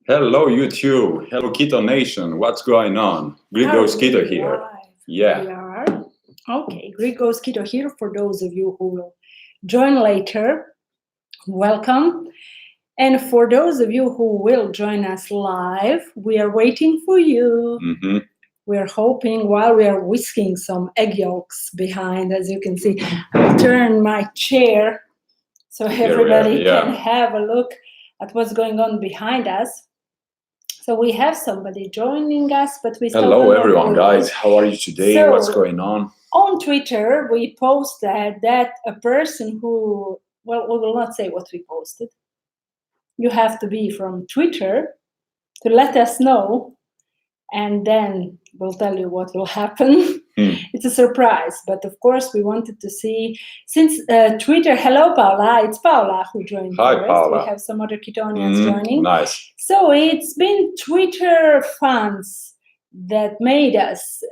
Hello, YouTube. Hello, Keto Nation. What's going on? Greek Goes Keto here. Yeah. We are. Okay, Greek Goes Keto here. For those of you who will join later, welcome. And for those of you who will join us live, we are waiting for you. Mm-hmm. We're hoping while we are whisking some egg yolks behind, as you can see. I'll turn my chair so everybody can have a look at what's going on behind us. So we have somebody joining us, but we still Hello, everyone, guys. How are you today? So, what's going on? On Twitter, we posted that a person who, well, we will not say what we posted. You have to be from Twitter to let us know, and then we'll tell you what will happen. It's a surprise, but of course we wanted to see, since Twitter, hello Paula, it's Paula who joined Hi, first. Paula. We have some other Ketonians joining. Nice. So it's been Twitter fans that made us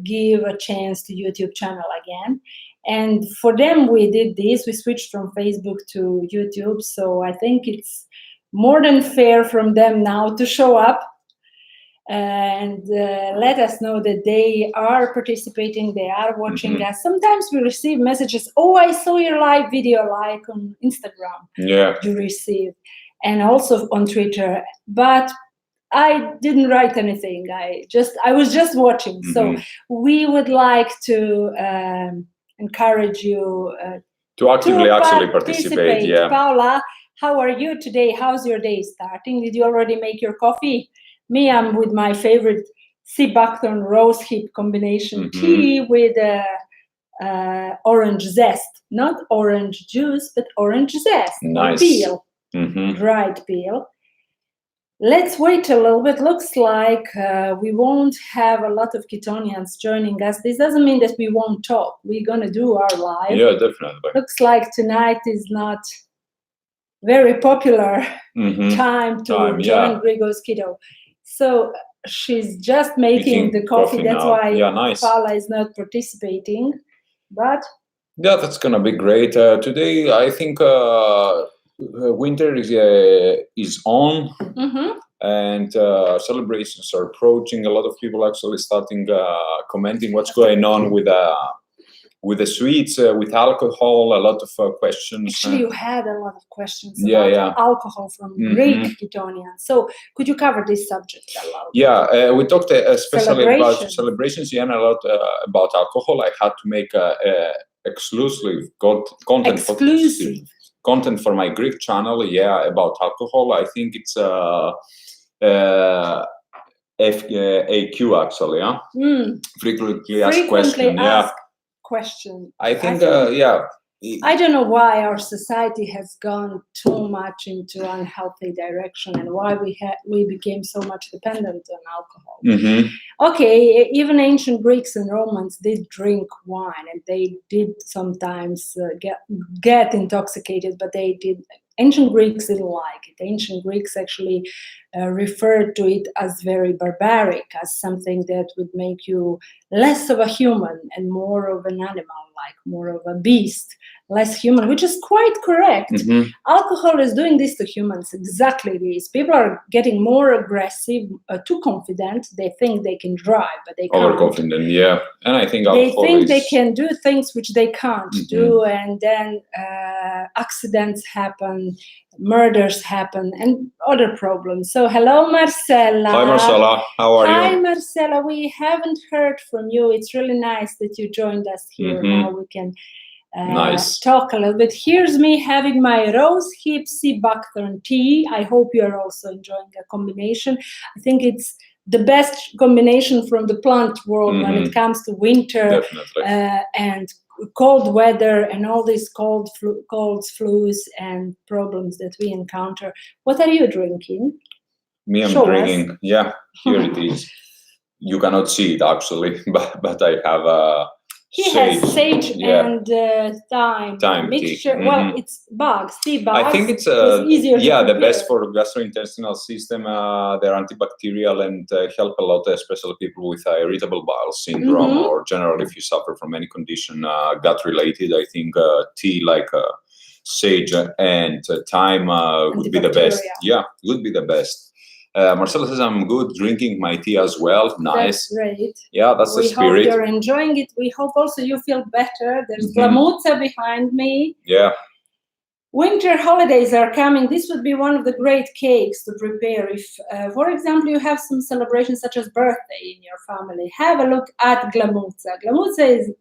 give a chance to YouTube channel again. And for them, we did this. We switched from Facebook to YouTube. So I think it's more than fair from them now to show up and let us know that they are participating, they are watching us. Sometimes we receive messages, oh, I saw your live video, like on Instagram. Yeah. You receive, and also on Twitter. But I didn't write anything. I was just watching. So we would like to encourage you to actively actually participate. Yeah. Paula, how are you today? How's your day starting? Did you already make your coffee? Me, I'm with my favorite sea buckthorn rose hip combination tea with orange zest. Not orange juice, but orange zest. Nice. Peel. Dried peel. Let's wait a little bit. Looks like we won't have a lot of Ketonians joining us. This doesn't mean that we won't talk. We're going to do our live. Yeah, definitely. Looks like tonight is not very popular time to join Greek Goes Keto. So she's just making the coffee. That's why nice. Paula is not participating. But yeah, that's gonna be great. Today, I think winter is on, and celebrations are approaching. A lot of people actually starting commenting what's going on with the sweets, with alcohol. A lot of questions. Actually, you had a lot of questions about alcohol from Greek Ketonians. So could you cover this subject a lot? Yeah, we talked especially about celebrations and a lot about alcohol. I had to make exclusive content for my Greek channel. About alcohol. I think it's FAQ actually. Frequently asked question. I think I don't know why our society has gone too much into unhealthy direction and why we became so much dependent on alcohol. Okay, even ancient Greeks and Romans did drink wine, and they did sometimes get intoxicated, but they did. Ancient Greeks didn't like it. Ancient Greeks actually referred to it as very barbaric, as something that would make you less of a human and more of an animal, like more of a beast, less human, which is quite correct. Alcohol is doing this to humans, exactly this. People are getting more aggressive, too confident. They think they can drive, but they can't. Overconfident, yeah. And I think they think they can do things which they can't do, and then accidents happen, murders happen, and other problems. So hello, Marcella. Hi, Marcella. How are you? Hi, Marcella. We haven't heard from you. It's really nice that you joined us here. Now we can talk a little bit. Here's me having my rose hip sea buckthorn tea. I hope you are also enjoying a combination. I think it's the best combination from the plant world when it comes to winter and cold weather and all these colds, flus, and problems that we encounter. What are you drinking? Me, I'm drinking. Yeah, here it is. You cannot see it actually, but I have has sage and thyme mixture. Well, it's bugs, tea bugs. I think it's easier the best for gastrointestinal system. They're antibacterial and help a lot, especially people with irritable bowel syndrome or generally if you suffer from any condition gut related. I think tea like sage and thyme would be the best. Yeah, would be the best. Marcella says, I'm good drinking my tea as well. Nice. That's great. Yeah, that's the spirit. We hope you're enjoying it. We hope also you feel better. There's Glamuzza behind me. Yeah. Winter holidays are coming. This would be one of the great cakes to prepare. If, for example, you have some celebrations such as birthday in your family, have a look at Glamuzza. Glamuzza is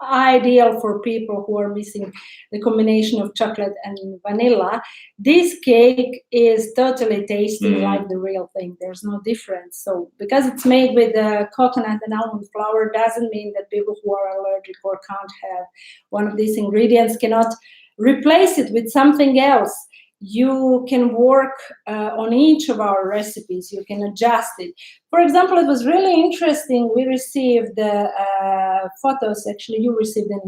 ideal for people who are missing the combination of chocolate and vanilla. This cake is totally tasting like the real thing. There's no difference. So because it's made with coconut and almond flour doesn't mean that people who are allergic or can't have one of these ingredients cannot replace it with something else. You can work on each of our recipes. You can adjust it. For example, it was really interesting. We received photos. Actually, you received them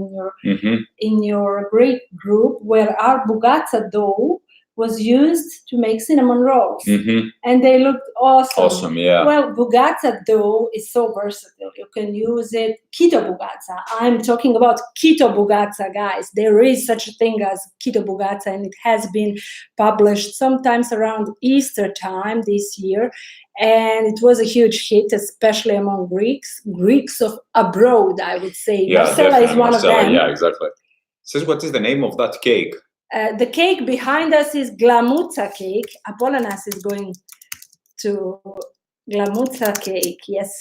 in your Greek group, where our bugazza dough was used to make cinnamon rolls, and they looked awesome. Awesome, yeah. Well, bugazza dough is so versatile. You can use it. Keto bugazza. I'm talking about keto bugazza, guys. There is such a thing as keto bugazza, and it has been published sometimes around Easter time this year, and it was a huge hit, especially among Greeks of abroad, I would say. Yeah, Marcella is one of them. Yeah, exactly. Says, what is the name of that cake? The cake behind us is Glamuzza cake. Apollonas is going to Glamuzza cake, yes.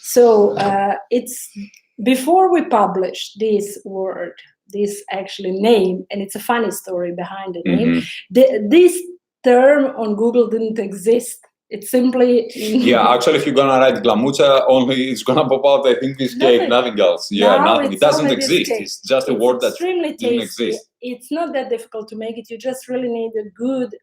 So it's before we published this word, this actually name, and it's a funny story behind the name. This term on Google didn't exist. It's simply... Yeah, actually, if you're going to write Glamuzza, only it's going to pop out, I think, this cake, nothing else. Yeah, nothing. It doesn't exist. It's just a word that didn't exist. It's not that difficult to make it. You just really need a good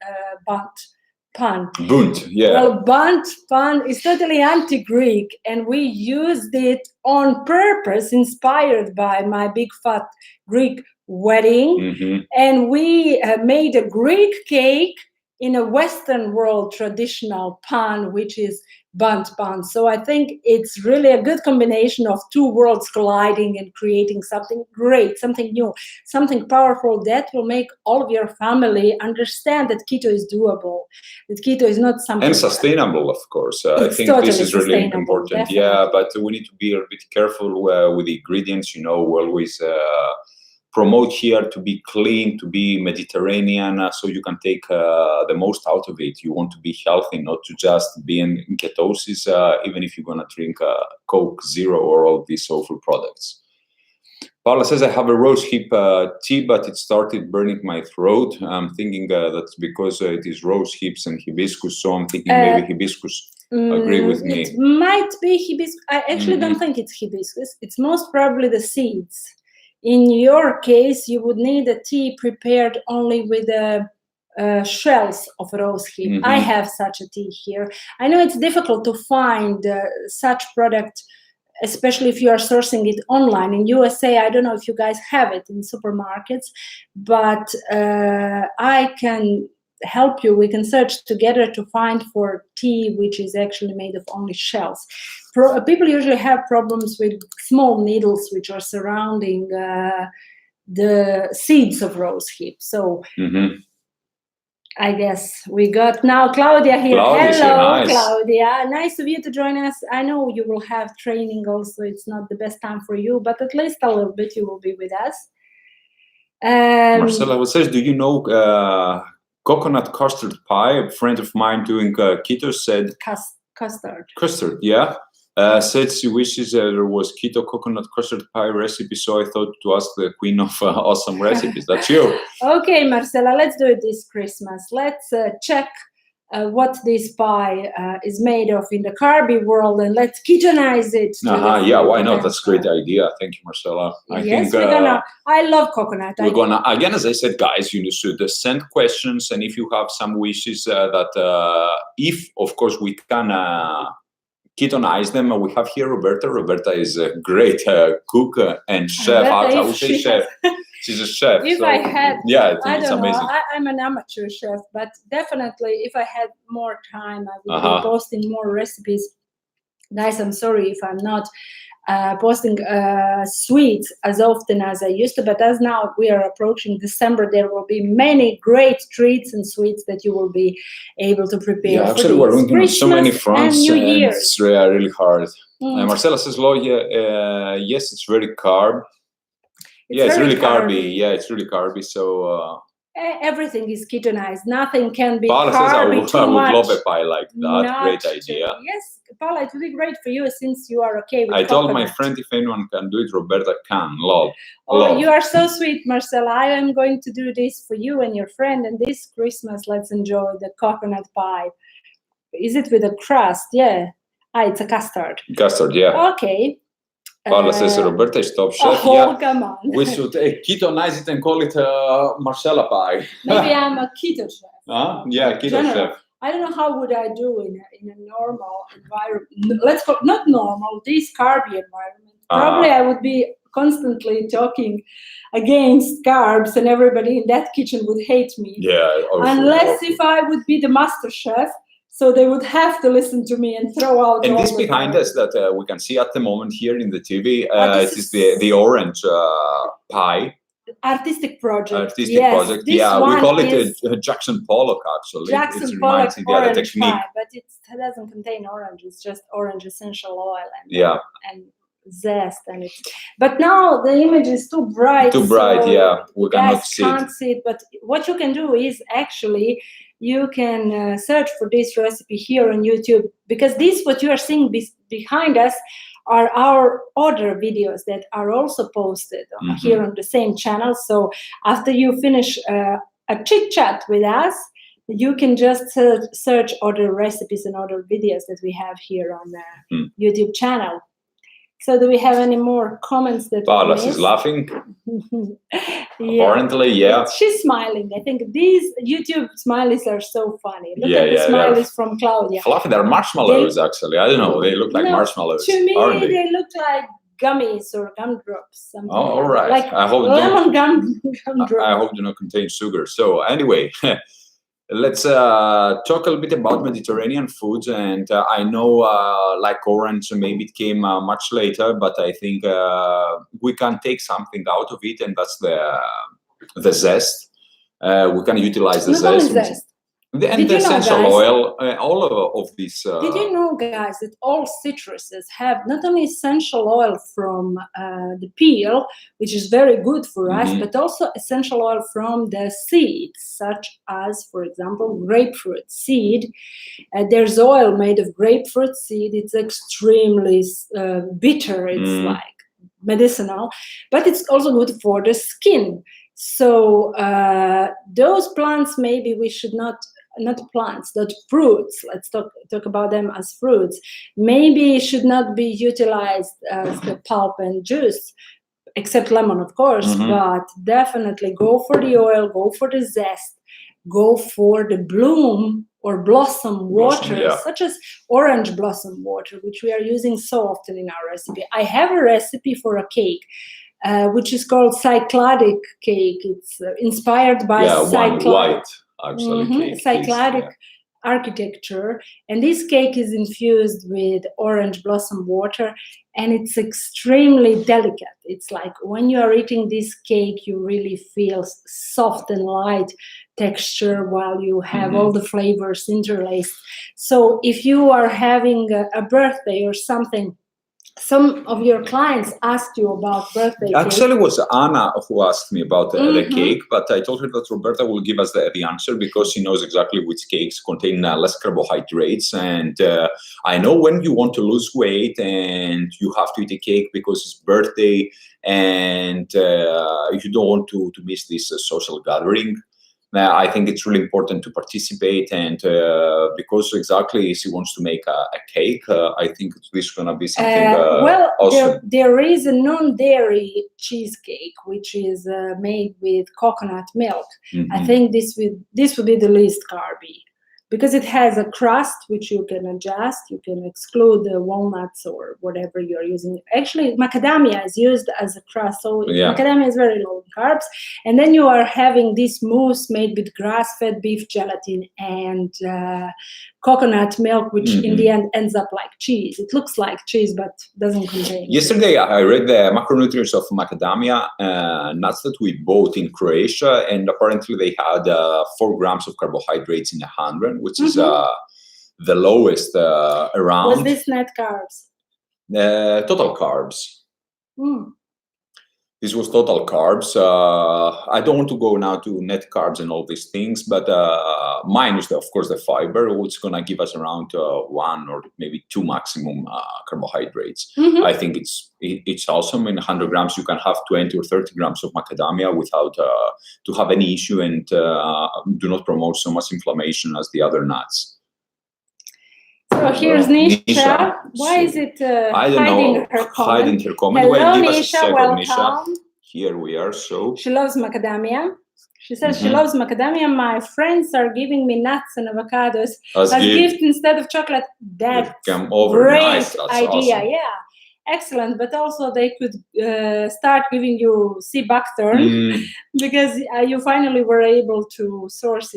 pun. Bunt, yeah. Well, bunt pun is totally anti-Greek, and we used it on purpose, inspired by my big fat Greek wedding. And we made a Greek cake in a Western world traditional pun, which is bunt pun. So I think it's really a good combination of two worlds colliding and creating something great, something new, something powerful that will make all of your family understand that keto is doable, that keto is not something... And sustainable, of course. I think totally this is really important. Definitely. Yeah, but we need to be a bit careful with the ingredients. You know, we always... promote here to be clean, to be Mediterranean, so you can take the most out of it. You want to be healthy, not to just be in ketosis, even if you're going to drink Coke Zero or all these awful products. Paula says, I have a rose hip tea, but it started burning my throat. I'm thinking that's because it is rose hips and hibiscus, so I'm thinking maybe hibiscus. Agree with me. It might be hibiscus. I actually don't think it's hibiscus. It's most probably the seeds. In your case, you would need a tea prepared only with the shells of rose hip. I have such a tea here. I know it's difficult to find such product, especially if you are sourcing it online. In USA, I don't know if you guys have it in supermarkets, but I can help you. We can search together to find for tea which is actually made of only shells. People usually have problems with small needles which are surrounding the seeds of rose hip. So I guess we got now Claudia here. Hello, nice. Claudia. Nice of you to join us. I know you will have training also. It's not the best time for you, but at least a little bit you will be with us. Marcella says, do you know coconut custard pie? A friend of mine doing keto said... Custard, yeah. Said she wishes there was keto coconut custard pie recipe, so I thought to ask the queen of awesome recipes. That's you. Okay, Marcella, let's do it this Christmas. Let's check what this pie is made of in the carby world, and let's ketonize it. Yeah, why not? That's a great idea. Thank you, Marcella. I love coconut. We're gonna, again, as I said, guys, you should send questions, and if you have some wishes if, of course, we can ketonize them. We have here Roberta. Roberta is a great cook and chef. I would say chef. She's a chef. If I had, yeah, I think it's amazing. I'm an amateur chef, but definitely if I had more time, I would be posting more recipes. Guys, I'm sorry if I'm not posting sweets as often as I used to, but as now we are approaching December, there will be many great treats and sweets that you will be able to prepare. Yeah, actually, we're looking at so many fronts, and it's really hard. Marcela says, yes, it's very carb. It's really carby. Yeah, it's really carby. So everything is ketonized. Nothing can be Paula carby says, too I would much. love a pie like that. Not great idea. Yes, Paula, it would be great for you since you are okay with I told coconut. my friend if anyone can do it, Roberta can. Love. You are so sweet, Marcela. I am going to do this for you and your friend. And this Christmas, let's enjoy the coconut pie. Is it with a crust? Yeah. It's a custard. Custard, yeah. Okay. Paula says, Roberta is top chef. Come on. We should ketonize it and call it Marcella pie. Maybe I'm a keto chef. Yeah, keto chef. I don't know how would I do in a normal environment. Let's call not normal, this carby environment. Probably I would be constantly talking against carbs, and everybody in that kitchen would hate me. Yeah. Unless if I would be the master chef. So they would have to listen to me and throw out. And this behind us that we can see at the moment here in the TV, it is the orange pie. Artistic project. Artistic project. Yeah, we call it Jackson Pollock, actually. Jackson Pollock orange pie, but it doesn't contain orange. It's just orange essential oil and zest. But now the image is too bright. Too bright, so we cannot see it. Can't see it. But what you can do is actually you can search for this recipe here on YouTube, because this what you are seeing behind us are our other videos that are also posted here on the same channel. So after you finish a chit-chat with us, you can just search other recipes and other videos that we have here on the YouTube channel. So do we have any more comments that Paula is laughing. Apparently, she's smiling. I think these YouTube smileys are so funny. Look at the smileys from Claudia. Fluffy, they're marshmallows, actually. I don't know. They look like marshmallows. To me, they look like gummies or gumdrops. Oh, all right. Like I hope lemon gumdrops. I hope do not contain sugar. So anyway, let's talk a little bit about Mediterranean foods. And I know, like orange, maybe it came much later, but I think we can take something out of it, and that's the zest. We can utilize the zest. And the essential oil, all of these. Did you know, guys, that all citruses have not only essential oil from the peel, which is very good for us, but also essential oil from the seeds, such as, for example, grapefruit seed. There's oil made of grapefruit seed. It's extremely bitter. It's like medicinal, but it's also good for the skin. So those plants, maybe we should not plants, but fruits. Let's talk about them as fruits. Maybe should not be utilized as the pulp and juice, except lemon, of course. But definitely go for the oil, go for the zest, go for the bloom or blossom water, such as orange blossom water, which we are using so often in our recipe. I have a recipe for a cake. Which is called Cycladic cake. It's inspired by Cycladic architecture, and this cake is infused with orange blossom water, and it's extremely delicate. It's like when you are eating this cake, you really feel soft and light texture while you have all the flavors interlaced. So if you are having a birthday or something, some of your clients asked you about birthday cake. Actually, it was Anna who asked me about the cake, but I told her that Roberta will give us the answer because she knows exactly which cakes contain less carbohydrates. And I know when you want to lose weight and you have to eat a cake because it's birthday and you don't want to miss this social gathering. I think it's really important to participate, and because exactly she wants to make a cake, I think this is going to be something awesome. There is a non-dairy cheesecake which is made with coconut milk. I think this would be the least carby. because it has a crust which you can adjust. You can exclude the walnuts or whatever you're using. Actually, macadamia is used as a crust, so macadamia is very low in carbs. And then you are having this mousse made with grass-fed beef gelatin and coconut milk, which in the end ends up like cheese. It looks like cheese, but doesn't contain. Yesterday, I read the macronutrients of macadamia nuts that we bought in Croatia, and apparently they had 4 grams of carbohydrates in 100, which is the lowest around. Was this net carbs? Total carbs. This was total carbs. I don't want to go now to net carbs and all these things, but minus, of course, the fiber, which is going to give us around 1 or maybe 2 maximum carbohydrates. I think it's awesome. In 100 grams, you can have 20 or 30 grams of macadamia without to have any issue, and do not promote so much inflammation as the other nuts. So here's Nisha. Why is it hiding her comment? Hiding her comment. Hello, give us Nisha. Welcome. Nisha. Here we are. So she loves macadamia. She says she loves macadamia. My friends are giving me nuts and avocados as gift instead of chocolate. That's great nice. That's idea. Awesome. Yeah, excellent. But also they could start giving you sea buckthorn because you finally were able to source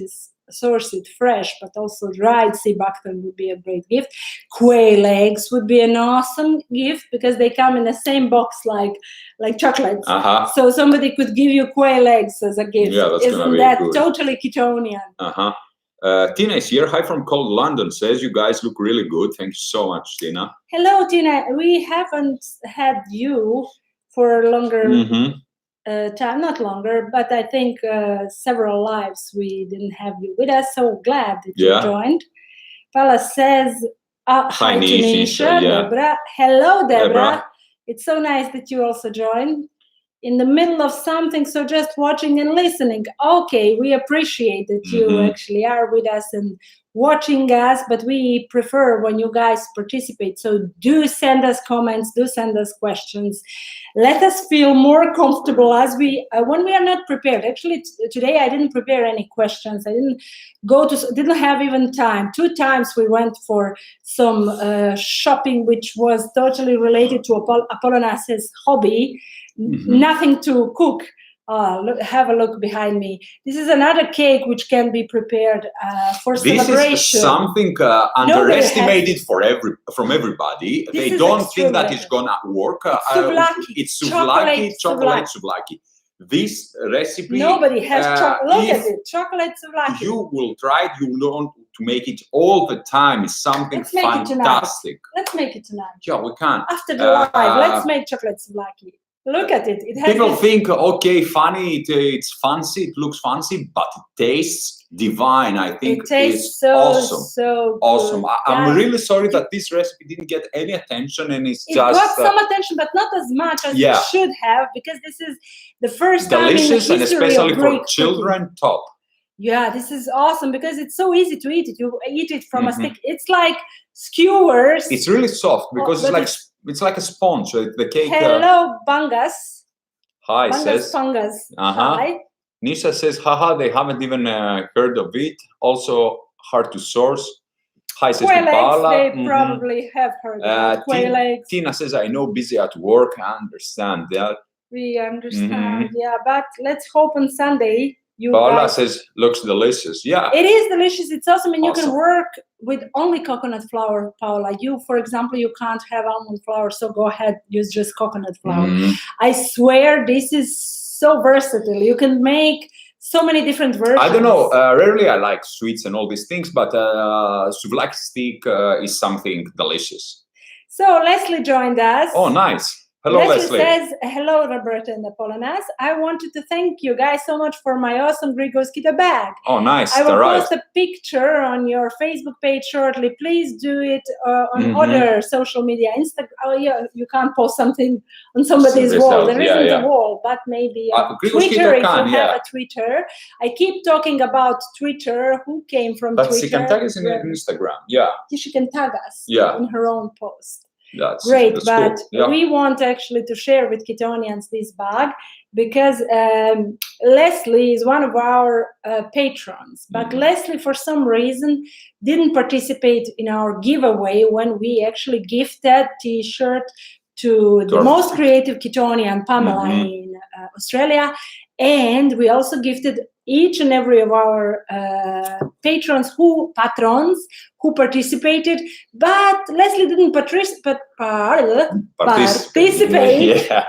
it fresh, but also dried sea buckthorn would be a great gift. Quail eggs would be an awesome gift because they come in the same box like chocolates. So somebody could give you quail eggs as a gift. Yeah, that's Isn't that good? Totally ketonian? Tina is here. Hi from cold London. Says you guys look really good. Thank you so much, Tina. Hello, Tina. We haven't had you for a longer time, not longer, but I think several lives we didn't have you with us. So glad that you joined. Paula says, hi Nisha, Deborah. Hello, Deborah. It's so nice that you also joined. In the middle of something, so just watching and listening. Okay, we appreciate that you actually are with us and watching us, but we prefer when you guys participate. So do send us comments, do send us questions. Let us feel more comfortable as when we are not prepared. Actually, today I didn't prepare any questions. I didn't have even time. 2 times we went for some shopping, which was totally related to Apollonas' hobby. Nothing to cook. Have a look behind me. This is another cake which can be prepared for celebration. This is something underestimated from everybody. They don't think that it's gonna work. It's souvlaki, chocolate souvlaki. This recipe. Nobody has chocolate. Look at it, chocolate souvlaki. You will try it. You want to make it all the time. It's something fantastic. Let's make it tonight. Yeah, we can. After the live, let's make chocolate souvlaki. Look at it. People think, okay, funny, it's fancy, it looks fancy, but it tastes divine. I think it tastes so awesome. I'm really sorry that this recipe didn't get any attention, and it got some attention, but not as much as it should have, because this is the first time in the history and especially of for children, cooking. top. Yeah, this is awesome because it's so easy to eat it. You eat it from a stick. It's like skewers. It's really soft because it's like a sponge. The cake. Hello, Bangas. Hi, says. Bangas. Hi. Nisha says, haha, they haven't even heard of it. Also hard to source. Hi, says Paula. They probably have heard of quail eggs. Tina says, I know, busy at work. I understand that. We understand, yeah. But let's hope on Sunday. Paula says, looks delicious. Yeah. It is delicious. It's awesome. And you can work with only coconut flour, Paula. For example, you can't have almond flour, so go ahead, use just coconut flour. I swear this is so versatile. You can make so many different versions. I don't know. Rarely I like sweets and all these things, but souvlaki stick is something delicious. So Leslie joined us. Oh, nice. Hello, Leslie. Says, hello, Roberta and Apollonas. I wanted to thank you guys so much for my awesome Grigos Keto bag. Oh, nice. I will post a picture on your Facebook page shortly. Please do it on other social media. Instagram. Oh, yeah, you can't post something on somebody's wall. There isn't a wall, but maybe on Twitter, if you have a Twitter. I keep talking about Twitter. Who came from Twitter? But she can tag us in Instagram. Yeah. She can tag us in her own post. That's great, but cool. we want actually to share with Ketonians this bag. because Leslie is one of our patrons, but Leslie, for some reason, didn't participate in our giveaway when we actually gifted T-shirt to the most creative Ketonian, Pamela, in Australia. And we also gifted each and every of our patrons who participated, but Leslie didn't participate. Yeah.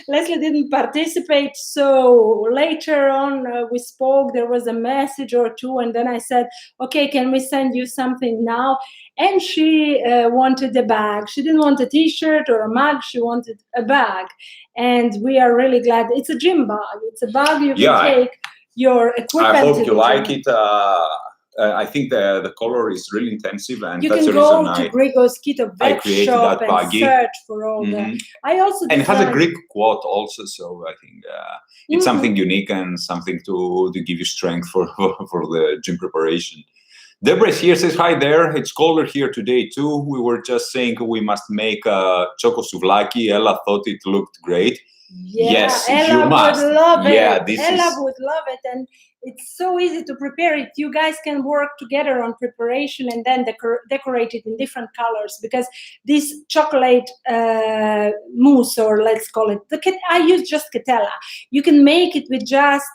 Leslie didn't participate. So later on, we spoke. There was a message or two, and then I said, "Okay, can we send you something now?" And she wanted a bag. She didn't want a T-shirt or a mug. She wanted a bag. And we are really glad. It's a gym bag. It's a bag you can take your equipment. I hope you like it. I think the color is really intensive, and you that's can the reason go to Grigo's Keto web shop and baggy. search for all the. I also and it has a Greek quote also, so I think it's something unique and something to give you strength for the gym preparation. Deborah here says, hi there, it's colder here today too. We were just saying we must make a choco souvlaki. Ella thought it looked great. Yeah, yes, Ella you must. Would love yeah, it. Ella would love it, and it's so easy to prepare it. You guys can work together on preparation and then decorate it in different colors, because this chocolate mousse, or let's call it, I use just Ketela. You can make it with just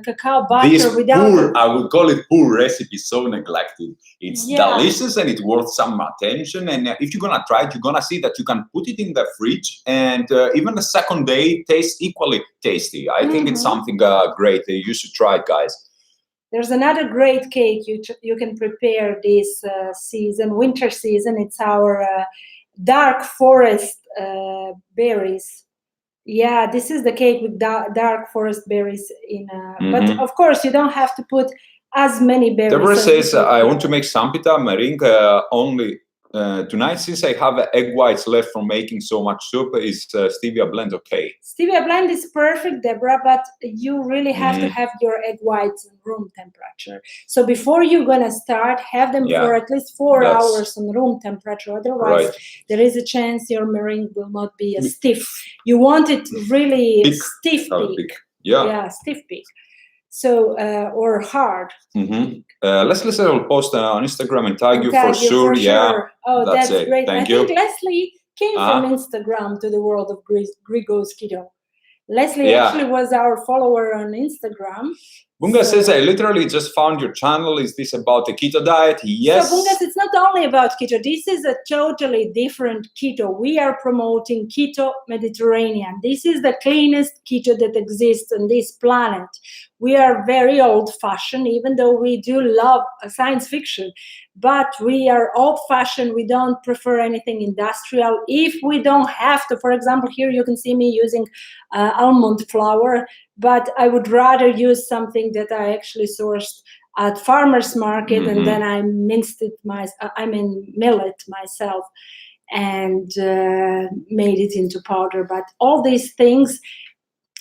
cacao butter. This poor, I would call it poor recipe, so neglected. It's delicious and it's worth some attention. And if you're gonna try it, you're gonna see that you can put it in the fridge, and even the second day tastes equally tasty. I think it's something great. You should try it, guys. There's another great cake you can prepare this season, winter season. It's our dark forest berries. Yeah, this is the cake with dark forest berries in. But of course, you don't have to put as many berries. Deborah says, I want to make sampita meringue only tonight, since I have egg whites left from making so much soup. Is stevia blend okay? Stevia blend is perfect, Deborah, but you really have to have your egg whites in room temperature. So before you're going to start, have them for at least 4 hours on room temperature. Otherwise, there is a chance your meringue will not be as stiff. You want it really stiff peak. Yeah, stiff peak. So, or hard. Leslie said I'll post on Instagram and tag you for sure. Yeah. Oh, that's great. Thank you. I think Leslie came from Instagram to the world of Grigo's Keto. Leslie actually was our follower on Instagram. Bunga says, I literally just found your channel. Is this about the keto diet? Yes. So, Bungas, it's not only about keto. This is a totally different keto. We are promoting Keto Mediterranean. This is the cleanest keto that exists on this planet. We are very old-fashioned, even though we do love science fiction. But we are old-fashioned. We don't prefer anything industrial. If we don't have to, for example, here you can see me using almond flour, but I would rather use something that I actually sourced at farmer's market, and then I minced it mill it myself and made it into powder. But all these things,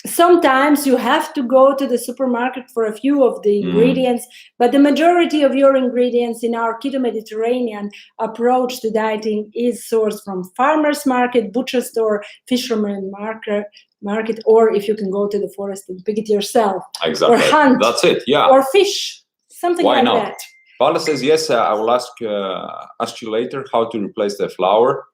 sometimes you have to go to the supermarket for a few of the ingredients, but the majority of your ingredients in our Keto Mediterranean approach to dieting is sourced from farmer's market, butcher store, fisherman market, or if you can go to the forest and pick it yourself. Exactly. Or hunt. That's it, yeah. Or fish, something Why like not? that. Paula says, yes, I will ask you later how to replace the flour.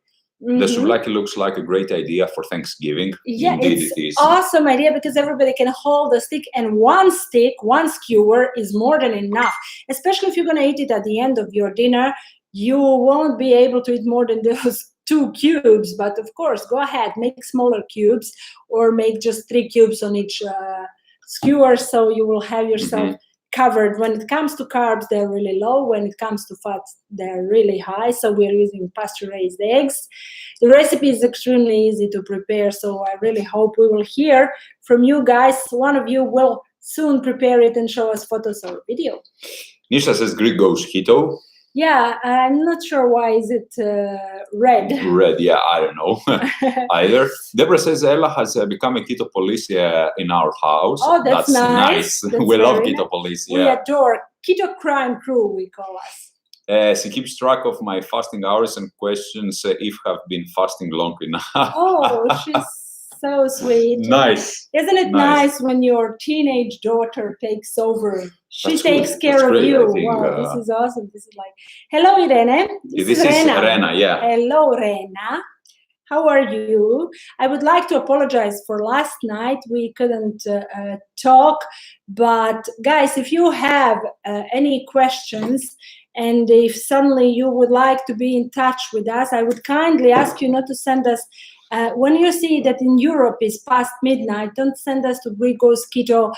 The souvlaki looks like a great idea for Thanksgiving. Yeah, indeed it's it is. Awesome idea, because everybody can hold a stick, and one skewer is more than enough. Especially if you're going to eat it at the end of your dinner, you won't be able to eat more than those 2 cubes. But of course, go ahead, make smaller cubes, or make just 3 cubes on each skewer, so you will have yourself covered. When it comes to carbs, they're really low. When it comes to fats, they're really high. So we're using pasture-raised eggs. The recipe is extremely easy to prepare. So I really hope we will hear from you guys. One of you will soon prepare it and show us photos or video. Nisha says Grigo's Keto. Yeah, I'm not sure why is it red. Red, yeah, I don't know either. Deborah says Ella has become a keto police in our house. Oh, that's nice. We love keto police. We adore Keto Crime Crew, we call us. She keeps track of my fasting hours and questions if I've been fasting long enough. Oh, she's So sweet. Nice. Isn't it nice when your teenage daughter takes over? She takes That's care of great, you. think, Wow, this is awesome. This is like, hello, Irene. This is Rena, yeah. Hello, Rena. How are you? I would like to apologize for last night. We couldn't talk. But guys, if you have any questions, and if suddenly you would like to be in touch with us, I would kindly ask you not to send us, when you see that in Europe is past midnight, don't send us to Greek Goes Keto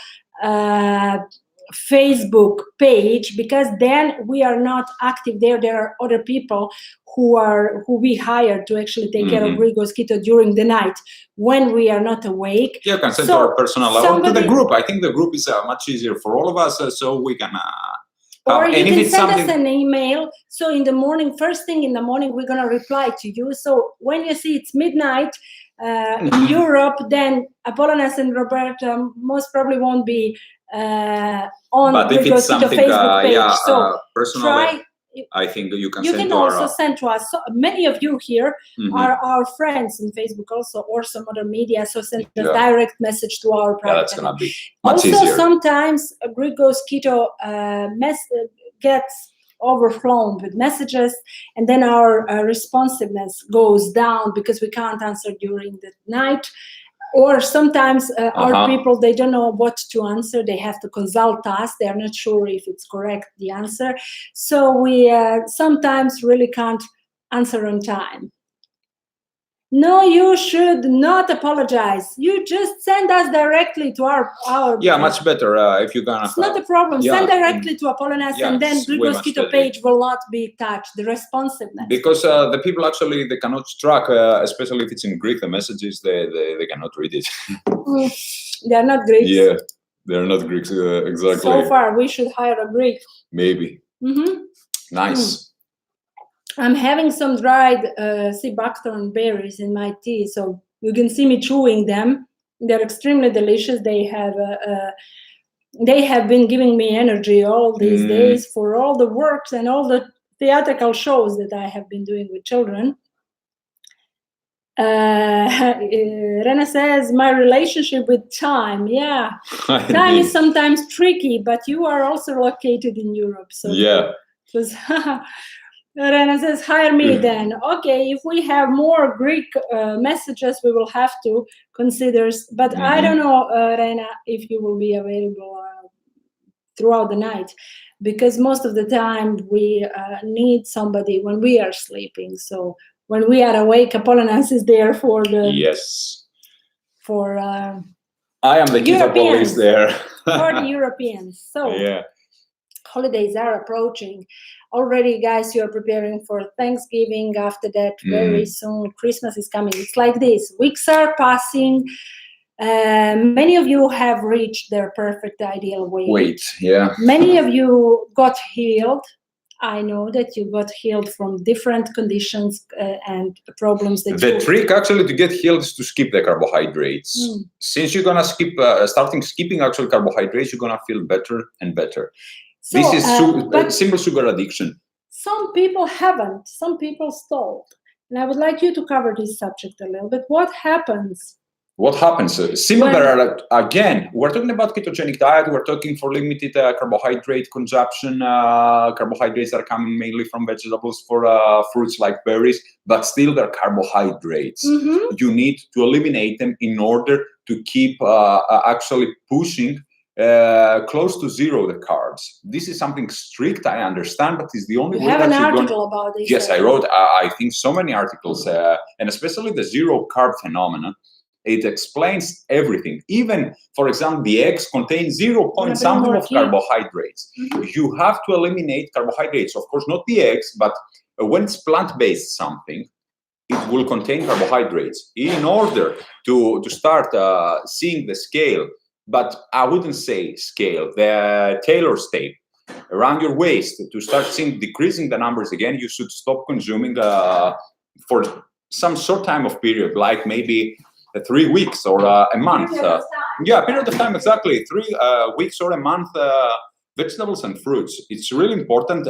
Facebook page, because then we are not active there. There are other people who we hire to actually take care of Greek Goes Keto during the night when we are not awake. You can send to our personal level to the group. I think the group is much easier for all of us, so we can. Or you can send us an email. So in the morning, first thing in the morning, we're going to reply to you. So when you see it's midnight in Europe, then Apollonas and Roberta most probably won't be on the Facebook page. So personally, I think you can send to also send to us. So many of you here are our friends on Facebook also, or some other media. So send us direct message to our private. That's going to be much easier. Also, sometimes Greek Goes Keto gets overflown with messages, and then our responsiveness goes down because we can't answer during the night. Or sometimes our people, they don't know what to answer. They have to consult us. They are not sure if it's correct, the answer. So we sometimes really can't answer on time. No, you should not apologize. You just send us directly to our much better if you're gonna. It's not a problem. Send directly to Apollonas, and then Greek Goes Keto page will not be touched. The responsiveness. Because the people actually, they cannot track, especially if it's in Greek, the messages they cannot read it. They're not Greeks. Yeah, they're not Greeks exactly. So far, we should hire a Greek. Maybe. Nice. I'm having some dried sea buckthorn berries in my tea, so you can see me chewing them. They're extremely delicious. They have been giving me energy all these days for all the works and all the theatrical shows that I have been doing with children. Rena says, my relationship with time. Yeah, time is sometimes tricky, but you are also located in Europe. So yeah. Rena says, hire me then. Okay, if we have more Greek messages, we will have to consider. But I don't know, Rena, if you will be available throughout the night, because most of the time we need somebody when we are sleeping. So when we are awake, Apollonas is there for the... Yes. For I am the keto police there. For the Europeans. So yeah. Holidays are approaching. Already, guys, you're preparing for Thanksgiving. After that, very soon, Christmas is coming. It's like this. Weeks are passing. Many of you have reached their perfect ideal weight. Yeah. Many of you got healed. I know that you got healed from different conditions and problems. The trick actually to get healed is to skip the carbohydrates. Since you're gonna starting skipping actual carbohydrates, you're gonna feel better and better. So, this is simple sugar addiction. Some people haven't. Some people stalled. And I would like you to cover this subject a little bit. What happens? What happens? Similar, again, we're talking about ketogenic diet. We're talking for limited carbohydrate consumption. Carbohydrates are coming mainly from vegetables, for fruits like berries, but still they're carbohydrates. You need to eliminate them in order to keep actually pushing close to zero the carbs. This is something strict, I understand, but it's the only way that you're going. You have an article about this. Yes, I wrote, I think, so many articles, and especially the zero carb phenomenon. It explains everything. Even, for example, the eggs contain 0 point something of carbohydrates. You have to eliminate carbohydrates. Of course, not the eggs, but when it's plant-based something, it will contain carbohydrates. In order to start seeing the scale, but I wouldn't say scale, the Taylor's tape around your waist, to start seeing decreasing the numbers again, you should stop consuming for some short time of period, like maybe 3 weeks or a month. Period of time, exactly. 3 weeks or a month, vegetables and fruits. It's really important.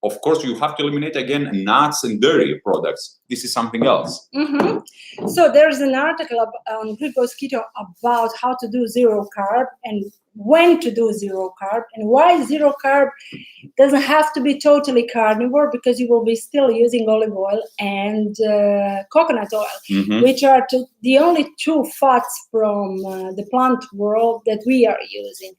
of course, you have to eliminate again nuts and dairy products. This is something else. Mm-hmm. So there's an article on Glucose Keto about how to do zero carb and when to do zero carb and why zero carb doesn't have to be totally carnivore, because you will be still using olive oil and coconut oil, which are the only two fats from the plant world that we are using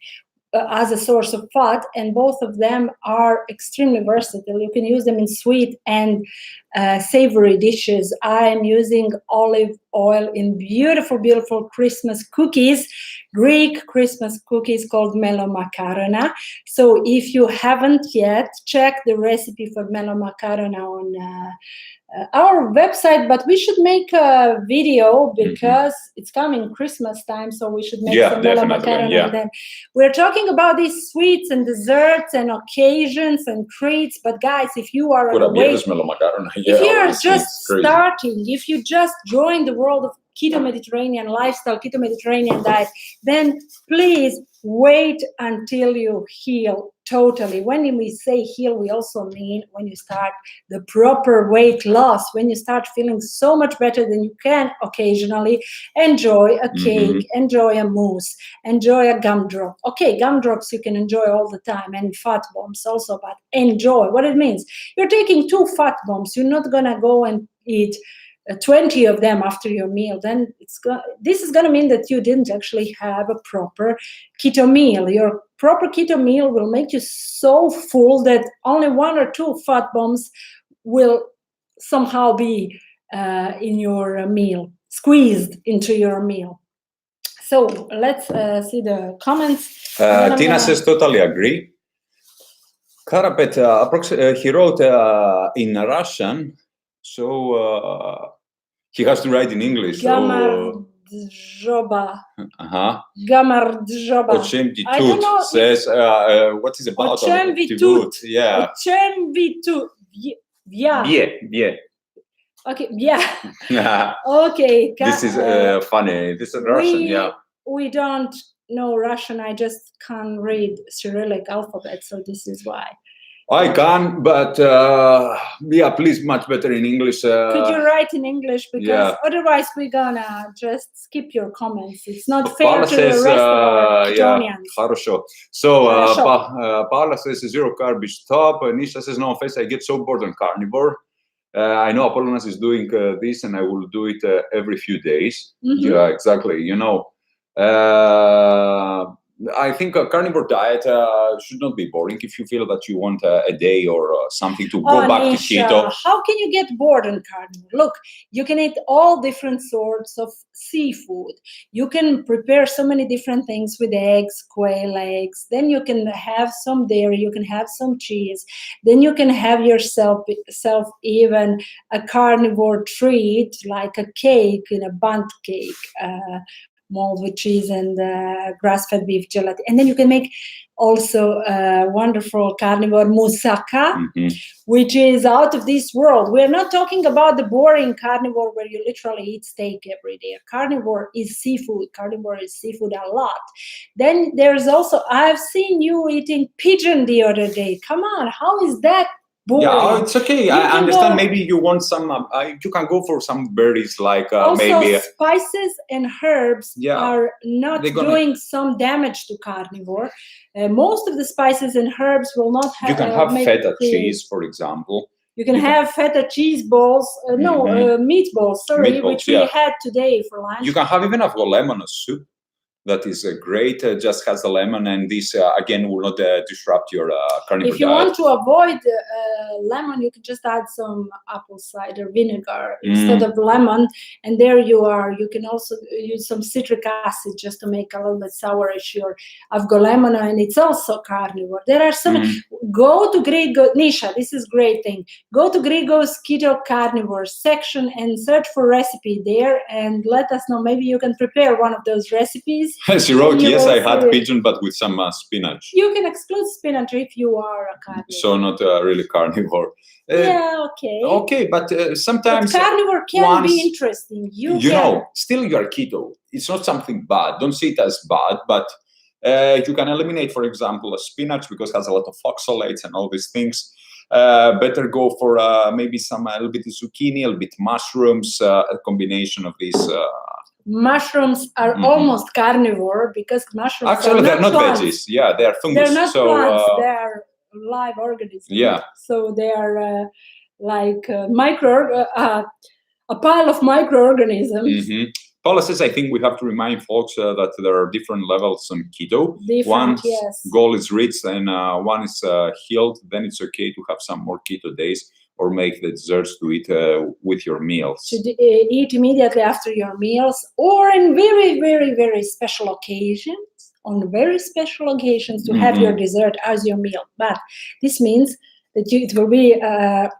as a source of fat, and both of them are extremely versatile. You can use them in sweet and savory dishes. I'm using olive oil in beautiful, beautiful Christmas cookies, Greek Christmas cookies called melomakarona. So if you haven't yet, check the recipe for melomakarona on our website, but we should make a video because it's coming Christmas time, so we should make some melomakarona. Yeah. And then we're talking about these sweets and desserts and occasions and treats. But guys, if you are on if you're just starting, if you just joined the world of keto Mediterranean lifestyle, keto Mediterranean diet, then please wait until you heal totally. When we say heal, we also mean when you start the proper weight loss, when you start feeling so much better than you can occasionally enjoy a cake, enjoy a mousse, enjoy a gumdrop. Okay, gumdrops you can enjoy all the time, and fat bombs also, but enjoy. What it means, you're taking 2 fat bombs. You're not gonna go and eat 20 of them after your meal. Then this is going to mean that you didn't actually have a proper keto meal. Your proper keto meal will make you so full that only 1 or 2 fat bombs will somehow be in your meal, squeezed into your meal. So let's see the comments. Tina says totally agree. Karapet, he wrote in Russian. So he has to write in English. Gamardjoba. Gamardjoba. Ochemvitut says, what is about? Ochemvitut. Yeah. Ochemvitut. Yeah. Yeah. Okay, yeah. Okay. This is funny. This is Russian, yeah. We don't know Russian. I just can't read Cyrillic alphabet, so this is why. I can, but please, much better in English. Could you write in English? Because otherwise we're gonna just skip your comments. It's not fair to the rest of our Ketonians. Хорошо. So Paula says zero carb is top. Nisha says no offense, I get so bored on carnivore. I know Apollonas is doing this, and I will do it every few days. Yeah, exactly. You know. I think a carnivore diet should not be boring. If you feel that you want a day or something to go back to keto. How can you get bored on carnivore? Look, you can eat all different sorts of seafood. You can prepare so many different things with eggs, quail eggs. Then you can have some dairy. You can have some cheese. Then you can have yourself even a carnivore treat like a cake, in a bundt cake. Mold with cheese and grass-fed beef gelatin. And then you can make also wonderful carnivore moussaka, which is out of this world. We're not talking about the boring carnivore where you literally eat steak every day. Carnivore is seafood. Carnivore is seafood a lot. Then there's also, I've seen you eating pigeon the other day. Come on, how is that boring? Yeah, it's okay. I understand. Maybe you want some. You can go for some berries, like also maybe spices and herbs are not doing some damage to carnivore. Most of the spices and herbs will not have. You can have feta cheese, for example. You can have feta cheese balls. Meatballs. Sorry, which we had today for lunch. You can have even a lemon soup. That is great. Just has a lemon, and this again will not disrupt your carnivore If you diet. want to avoid lemon, you can just add some apple cider vinegar instead of lemon, and there you are. You can also use some citric acid just to make a little bit sourish your avgolemon, and it's also carnivore. There are some. Go to Grigo, Nisha. This is great thing. Go to Grigo's Keto Carnivore section and search for recipe there, and let us know. Maybe you can prepare one of those recipes. She wrote, yes, I had pigeon, but with some spinach. You can exclude spinach if you are a carnivore. So not really carnivore. Okay. Okay, but sometimes but carnivore can be interesting. You know, still you are keto. It's not something bad. Don't see it as bad, but you can eliminate, for example, a spinach because it has a lot of oxalates and all these things. better go for maybe a little bit of zucchini, a little bit mushrooms, a combination of these. Mushrooms are almost carnivore because mushrooms actually they're not plants. veggies. Yeah, they're fungus. They're not plants. They're live organisms. Yeah. So they are like a pile of microorganisms. Paula says, I think we have to remind folks that there are different levels on keto. One goal is reached and one is healed. Then it's okay to have some more keto days or make the desserts to eat with your meals. Should eat immediately after your meals or in very, very, very special occasions. On very special occasions to have your dessert as your meal. But this means that it will be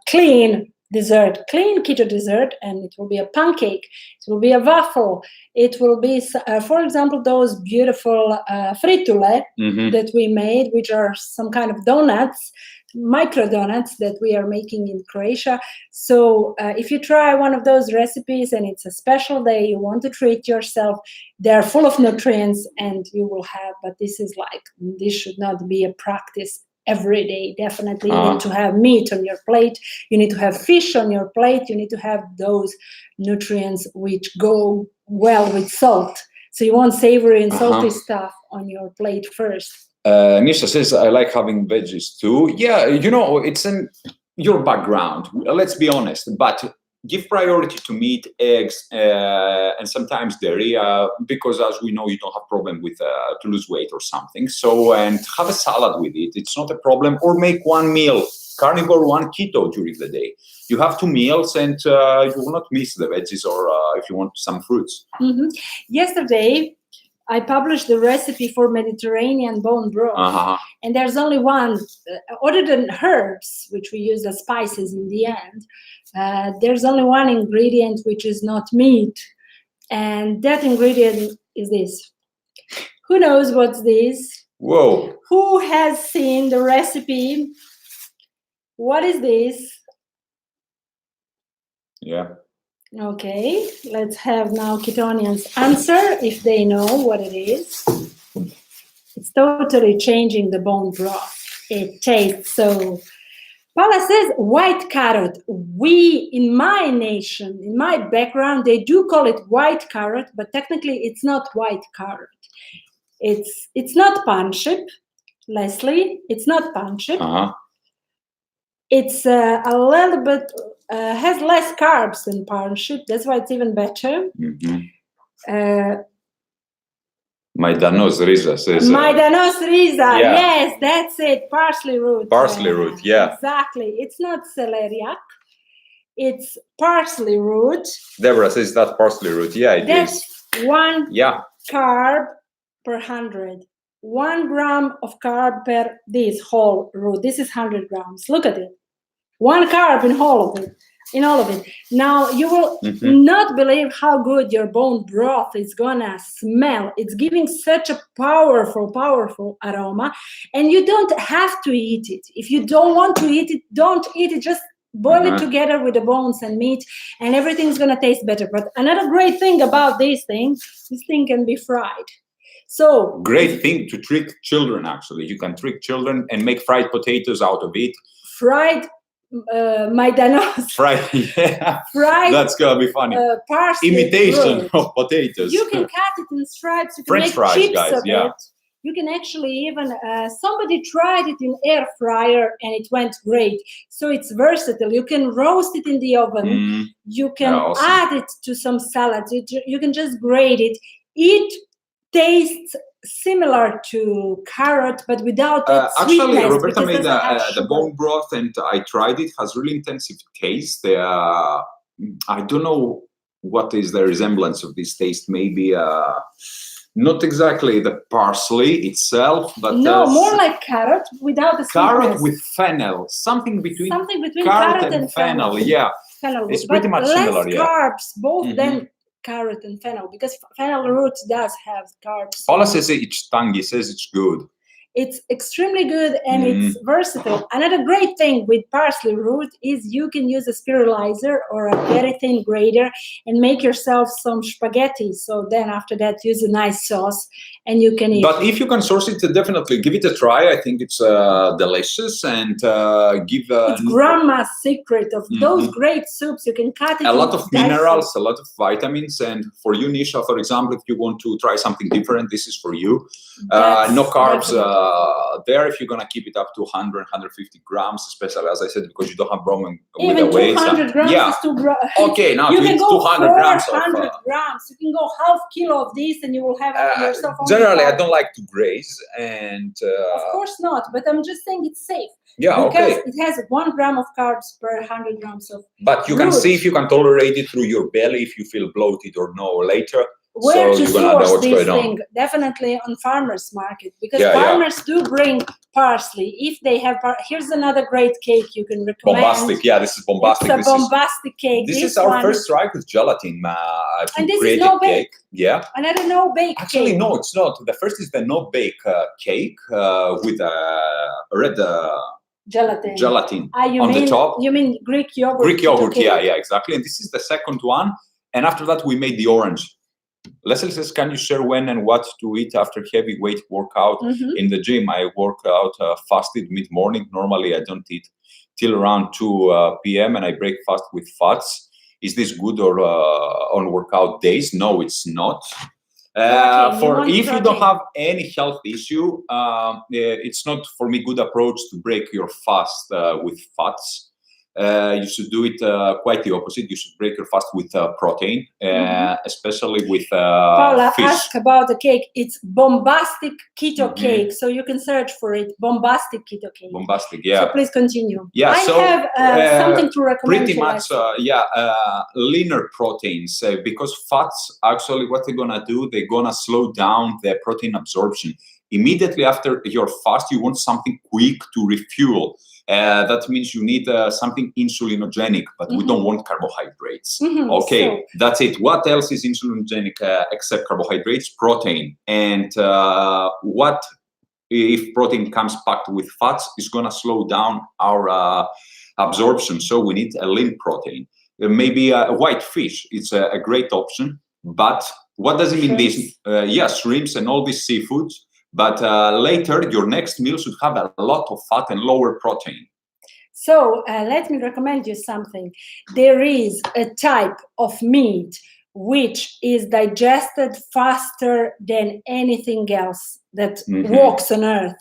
clean dessert, clean keto dessert, and it will be a pancake, it will be a waffle, it will be, for example, those beautiful fritule that we made, which are some kind of donuts, micro donuts that we are making in Croatia. So if you try one of those recipes and it's a special day, you want to treat yourself, they're full of nutrients and you will have, but this should not be a practice every day. Definitely you need to have meat on your plate, you need to have fish on your plate, you need to have those nutrients which go well with salt. So you want savory and salty stuff on your plate first. Nisha says, I like having veggies too. Yeah, it's in your background. Let's be honest. But give priority to meat, eggs, and sometimes dairy, because as we know, you don't have problem with to lose weight or something. So, and have a salad with it. It's not a problem. Or make one meal, carnivore, one keto during the day. You have 2 meals and you will not miss the veggies or if you want some fruits. Yesterday, I published the recipe for Mediterranean bone broth, and there's only one, other than herbs, which we use as spices in the end, there's only one ingredient which is not meat, and that ingredient is this. Who knows what's this? Whoa. Who has seen the recipe? What is this? Yeah. Okay, let's have now Ketonians answer if they know what it is. It's totally changing the bone broth. It tastes so. Paula says white carrot. We, in my nation, in my background, they do call it white carrot, but technically it's not white carrot. It's not pancip, Leslie. It's not pancip. It's a little bit, has less carbs than pancip. That's why it's even better. Majdanos riza says. Majdanos riza, yes, that's it. Parsley root. Parsley root, yeah. Exactly. It's not celeriac. It's parsley root. Deborah says that parsley root. Yeah, it that's is. That's 1 carb per 100. 1 gram of carb per this whole root. This is 100 grams. Look at it. 1 carb in all of it. Now you will not believe how good your bone broth is gonna smell. It's giving such a powerful aroma, and you don't have to eat it. If you don't want to eat it, don't eat it. Just boil it together with the bones and meat, and everything's gonna taste better. But another great thing about this thing can be fried. So great thing to trick children. Actually, you can trick children and make fried potatoes out of it. Fried. Majdanos. Fried. That's gonna be funny. Parsley imitation root. Of potatoes. You can cut it in stripes. You can French make fries, chips guys. of it. You can actually even somebody tried it in air fryer and it went great. So it's versatile. You can roast it in the oven. You can add it to some salads. You can just grate it. It tastes similar to carrot, but without actually, Roberta made the bone broth, and I tried it. Has really intensive taste. I don't know what is the resemblance of this taste. Maybe not exactly the parsley itself, but no, more like carrot without the carrot with fennel. Something between carrot and fennel. Yeah, fennel. It's pretty much similar. Less carbs, both then. Carrot and fennel, because fennel root does have carbs. Paula says it's tangy, says it's good. It's extremely good and it's versatile. Another great thing with parsley root is you can use a spiralizer or a very thin grater and make yourself some spaghetti. So then after that, use a nice sauce and you can eat. But if you can source it, definitely give it a try. I think it's delicious and give... it's grandma's secret of those great soups. You can cut it. A lot of minerals, a lot of vitamins. And for you, Nisha, for example, if you want to try something different, this is for you. No carbs there if you're going to keep it up to 100, 150 grams, especially, as I said, because you don't have problem with the weight. 200 grams is too okay, now you can go 200 grams. 400 grams. You can go half kilo of this and you will have yourself. Generally, I don't like to graze. And of course not, but I'm just saying it's safe. Yeah, because it has 1 gram of carbs per 100 grams of But you can see if you can tolerate it through your belly, if you feel bloated or no later. Where so to you're gonna know source what's this going thing? on. Definitely on farmers market, because farmers do bring parsley. If they have, here's another great cake you can recommend. Bombastic, yeah, this is bombastic. It's a bombastic cake. This is our first try with gelatin. And this is no bake. Yeah. Another no bake. Actually, cake. no, it's not. The first is the no bake cake with red. Gelatin on the top. You mean Greek yogurt? Greek yogurt, yeah, exactly. And this is the second one. And after that, we made the orange. Leslie says, can you share when and what to eat after heavy weight workout in the gym? I work out fasted mid-morning. Normally, I don't eat till around 2 p.m. and I break fast with fats. Is this good or on workout days? No, it's not. If you don't have any health issue, it's not for me good approach to break your fast with fats. You should do it quite the opposite. You should break your fast with protein, especially with Paula, fish. ask about the cake. It's bombastic keto cake, so you can search for it. Bombastic keto cake. Bombastic, yeah. So please continue. Yeah, I have something to recommend. Pretty much, leaner proteins because fats actually what they're gonna do, they're gonna slow down the protein absorption. Immediately after your fast, you want something quick to refuel. That means you need something insulinogenic, but we don't want carbohydrates. Okay, so that's it. What else is insulinogenic except carbohydrates? Protein. And what if protein comes packed with fats is going to slow down our absorption. So we need a lean protein. Maybe a white fish. It's a great option. But what does it mean? This? Shrimps and all these seafoods. But later, your next meal should have a lot of fat and lower protein. So let me recommend you something. There is a type of meat which is digested faster than anything else that walks on Earth,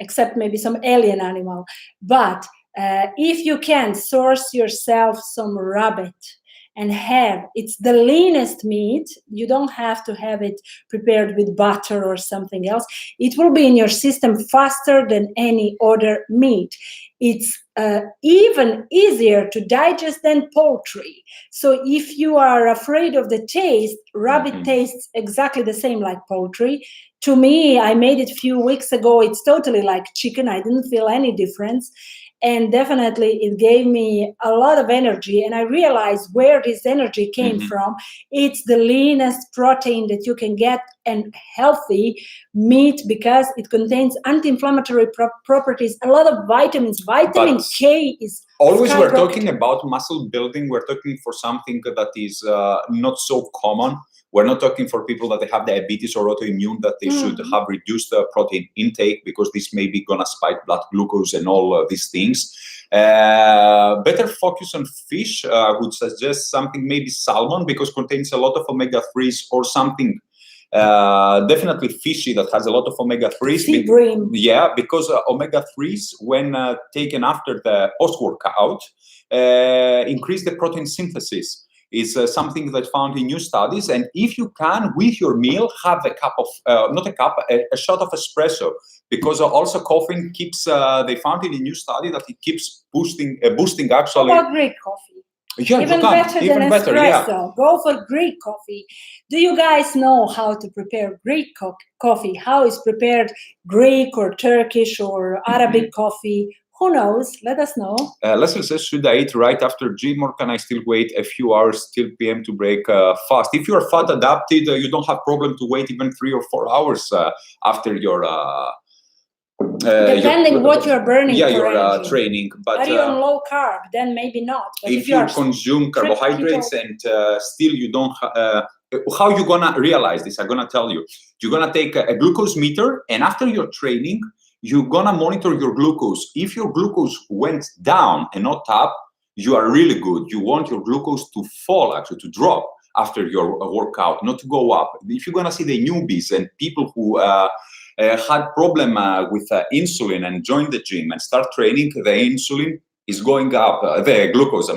except maybe some alien animal. But if you can source yourself some rabbit, and it's the leanest meat. You don't have to have it prepared with butter or something else. It will be in your system faster than any other meat. It's even easier to digest than poultry. So if you are afraid of the taste, rabbit tastes exactly the same like poultry. To me, I made it a few weeks ago. It's totally like chicken. I didn't feel any difference. And definitely it gave me a lot of energy. And I realized where this energy came from. It's the leanest protein that you can get and healthy meat because it contains anti-inflammatory properties, a lot of vitamins. Vitamin K is always we're talking about muscle building. We're talking for something that is not so common. We're not talking for people that they have diabetes or autoimmune that they should have reduced protein intake because this may be gonna spike blood glucose and all these things. Better focus on fish. I would suggest something maybe salmon because contains a lot of omega-3s or something definitely fishy that has a lot of omega-3s. Sea bream. Yeah, because omega-3s when taken after the post-workout increase the protein synthesis. Is something that found in new studies. And if you can, with your meal, have a cup of, a shot of espresso. Because also caffeine keeps, they found in a new study that it keeps boosting actually. How about Greek coffee? Yeah, even better than espresso. Go for Greek coffee. Do you guys know how to prepare Greek coffee? How is prepared Greek or Turkish or Arabic coffee? Who knows? Let us know. Leslie says, should I eat right after gym or can I still wait a few hours till PM to break fast? If you're fat adapted, you don't have problem to wait even 3 or 4 hours after your Depending what you're burning. Yeah, you're training. But are you on low carb? Then maybe not. But if you consume carbohydrates and still you don't, how you gonna realize this? I'm gonna tell you. You're gonna take a glucose meter, and after your training, you're gonna monitor your glucose. If your glucose went down and not up, you are really good. You want your glucose to fall, actually, to drop after your workout, not to go up. If you're gonna see the newbies and people who had problem with insulin and join the gym and start training, the insulin is going up, the glucose,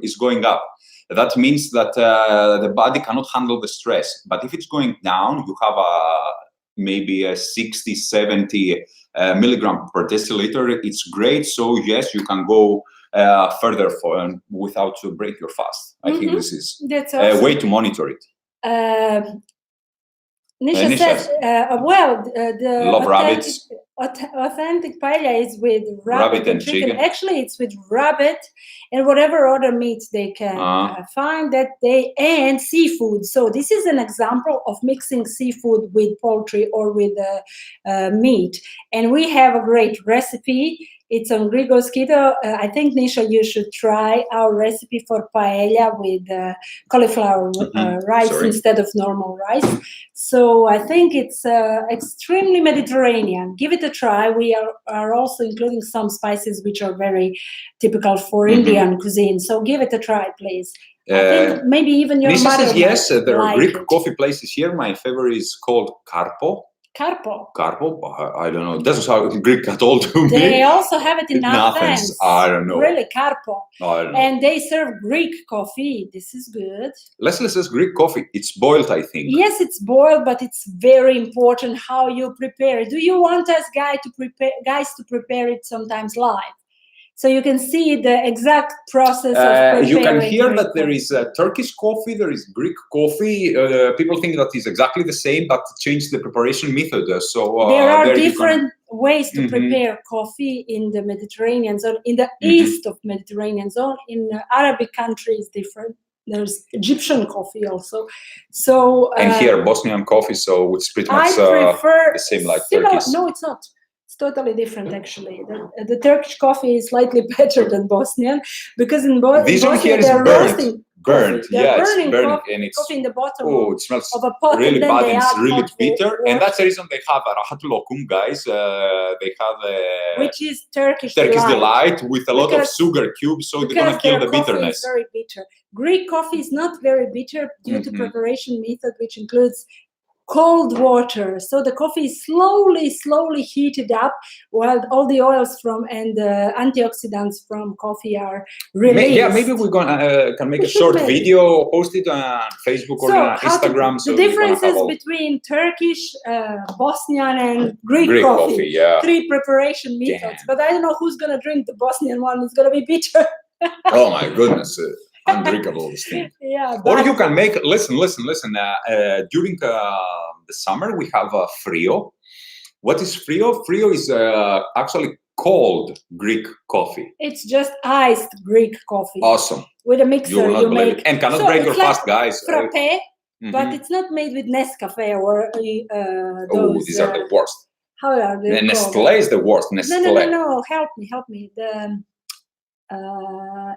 is going up. That means that the body cannot handle the stress. But if it's going down, you have maybe a 60, 70 milligram per deciliter. It's great. So yes, you can go further without to break your fast. I think this is a way to monitor it. Nisha says, the love rabbits. Authentic paella is with rabbit and chicken. Actually, it's with rabbit and whatever other meats they can find and seafood. So this is an example of mixing seafood with poultry or with meat. And we have a great recipe. It's on Grigos Keto. I think, Nisha, you should try our recipe for paella with cauliflower rice instead of normal rice. So I think it's extremely Mediterranean. Give it a try. We are also including some spices which are very typical for Indian cuisine. So give it a try, please. I think maybe even your mother says yes. There are Greek it. coffee places here. My favorite is called Carpo. I don't know. It doesn't sound Greek at all to me. They also have it in Athens. I don't know. Really, Carpo. I don't know. And they serve Greek coffee. This is good. Leslie says Greek coffee. It's boiled, I think. Yes, it's boiled, but it's very important how you prepare it. Do you want us guys to prepare it sometimes live? So you can see the exact process of preparing. You can hear Greek that there is Turkish coffee, there is Greek coffee. People think that is exactly the same, but change the preparation method. So there are different ways to prepare coffee in the Mediterranean zone, in the east of Mediterranean zone. In Arabic countries, different. There's Egyptian coffee also. So and here Bosnian coffee. So it's pretty much the same like Turkish. No, it's not. It's totally different, actually. The Turkish coffee is slightly better than Bosnian because in Bosnia they're roasting burnt. They're burning coffee, and it's coffee in the bottom it smells of a pot, really bad and it's really bitter. Water. And that's the reason they have rahat lokum, guys. They have which is Turkish delight with a lot of sugar cubes, so they're gonna kill the bitterness. Is very bitter. Greek coffee is not very bitter due to preparation method, which includes cold water. So the coffee is slowly heated up while all the oils and the antioxidants from coffee are released. Maybe we're gonna can make a short video, post it on Facebook or on Instagram. The differences between Turkish, Bosnian, and Greek coffee. 3 preparation methods. Damn. But I don't know who's gonna drink the Bosnian one. It's gonna be bitter. Oh my goodness. Undrinkable, this thing. Yeah, or you can make, listen. During the summer, we have frio. What is frio? Frio is actually cold Greek coffee. It's just iced Greek coffee. Awesome. With a mixer, you make it. And cannot break your fast, guys. Frappe, but it's not made with Nescafe or those. These are the worst. How are they? Nestlé is the worst. Nestlé. No. Help me. The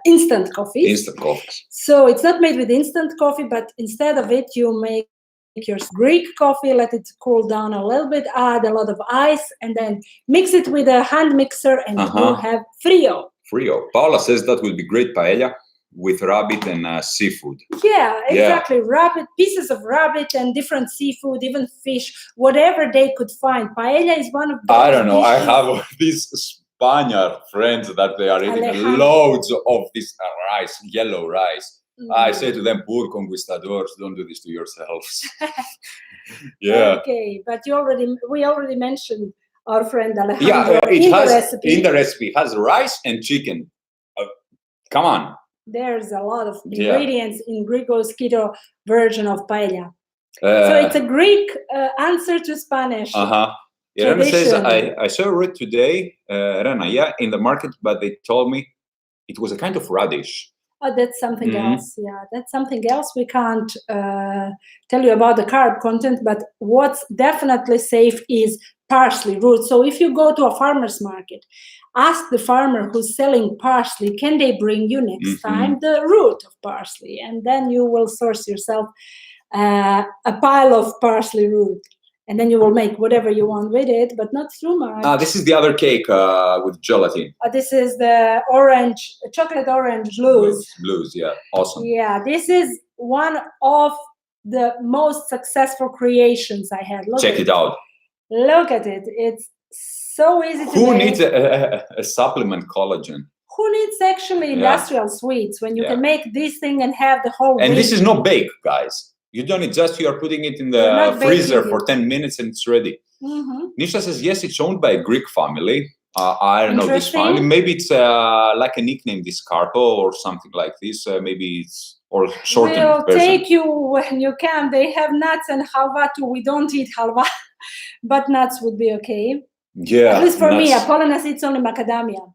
instant coffee. Instant coffee. So it's not made with instant coffee, but instead of it, you make your Greek coffee, let it cool down a little bit, add a lot of ice, and then mix it with a hand mixer, and you have frio. Frio. Paula says that will be great paella with rabbit and seafood. Yeah, exactly. Rabbit, pieces of rabbit and different seafood, even fish, whatever they could find. Paella is one of those I don't know. dishes. I have these Spaniard friends that they are eating loads of this rice, yellow rice. I say to them, poor conquistadors, don't do this to yourselves. Okay, but we already mentioned our friend Alejandro. In the recipe has rice and chicken. Come on. There's a lot of ingredients in Grigos Keto version of paella. So it's a Greek answer to Spanish. Rena says, I saw it today, Rena, in the market, but they told me it was a kind of radish. Oh, that's something else. Yeah, that's something else. We can't tell you about the carb content, but what's definitely safe is parsley root. So if you go to a farmer's market, ask the farmer who's selling parsley, can they bring you next time the root of parsley? And then you will source yourself a pile of parsley root. And then you will make whatever you want with it, but not too much. This is the other cake with gelatin. This is the chocolate orange blues. Blues, yeah, awesome. Yeah, this is one of the most successful creations I had. Check it out. Look at it. It's so easy to Who make. needs a supplement collagen? Who needs actually industrial sweets when you can make this thing and have the whole And week? this is not baked, guys. You don't need, just you are putting it in the freezer for 10 minutes and it's ready. Nisha says, yes, it's owned by a Greek family. I don't know this family. Maybe it's like a nickname, this Carpo or something like this. Maybe it's or shortened We'll version. take you when you can. They have nuts and halva too. We don't eat halva, but nuts would be okay. Yeah. At least for me, Apollonas eats only macadamia.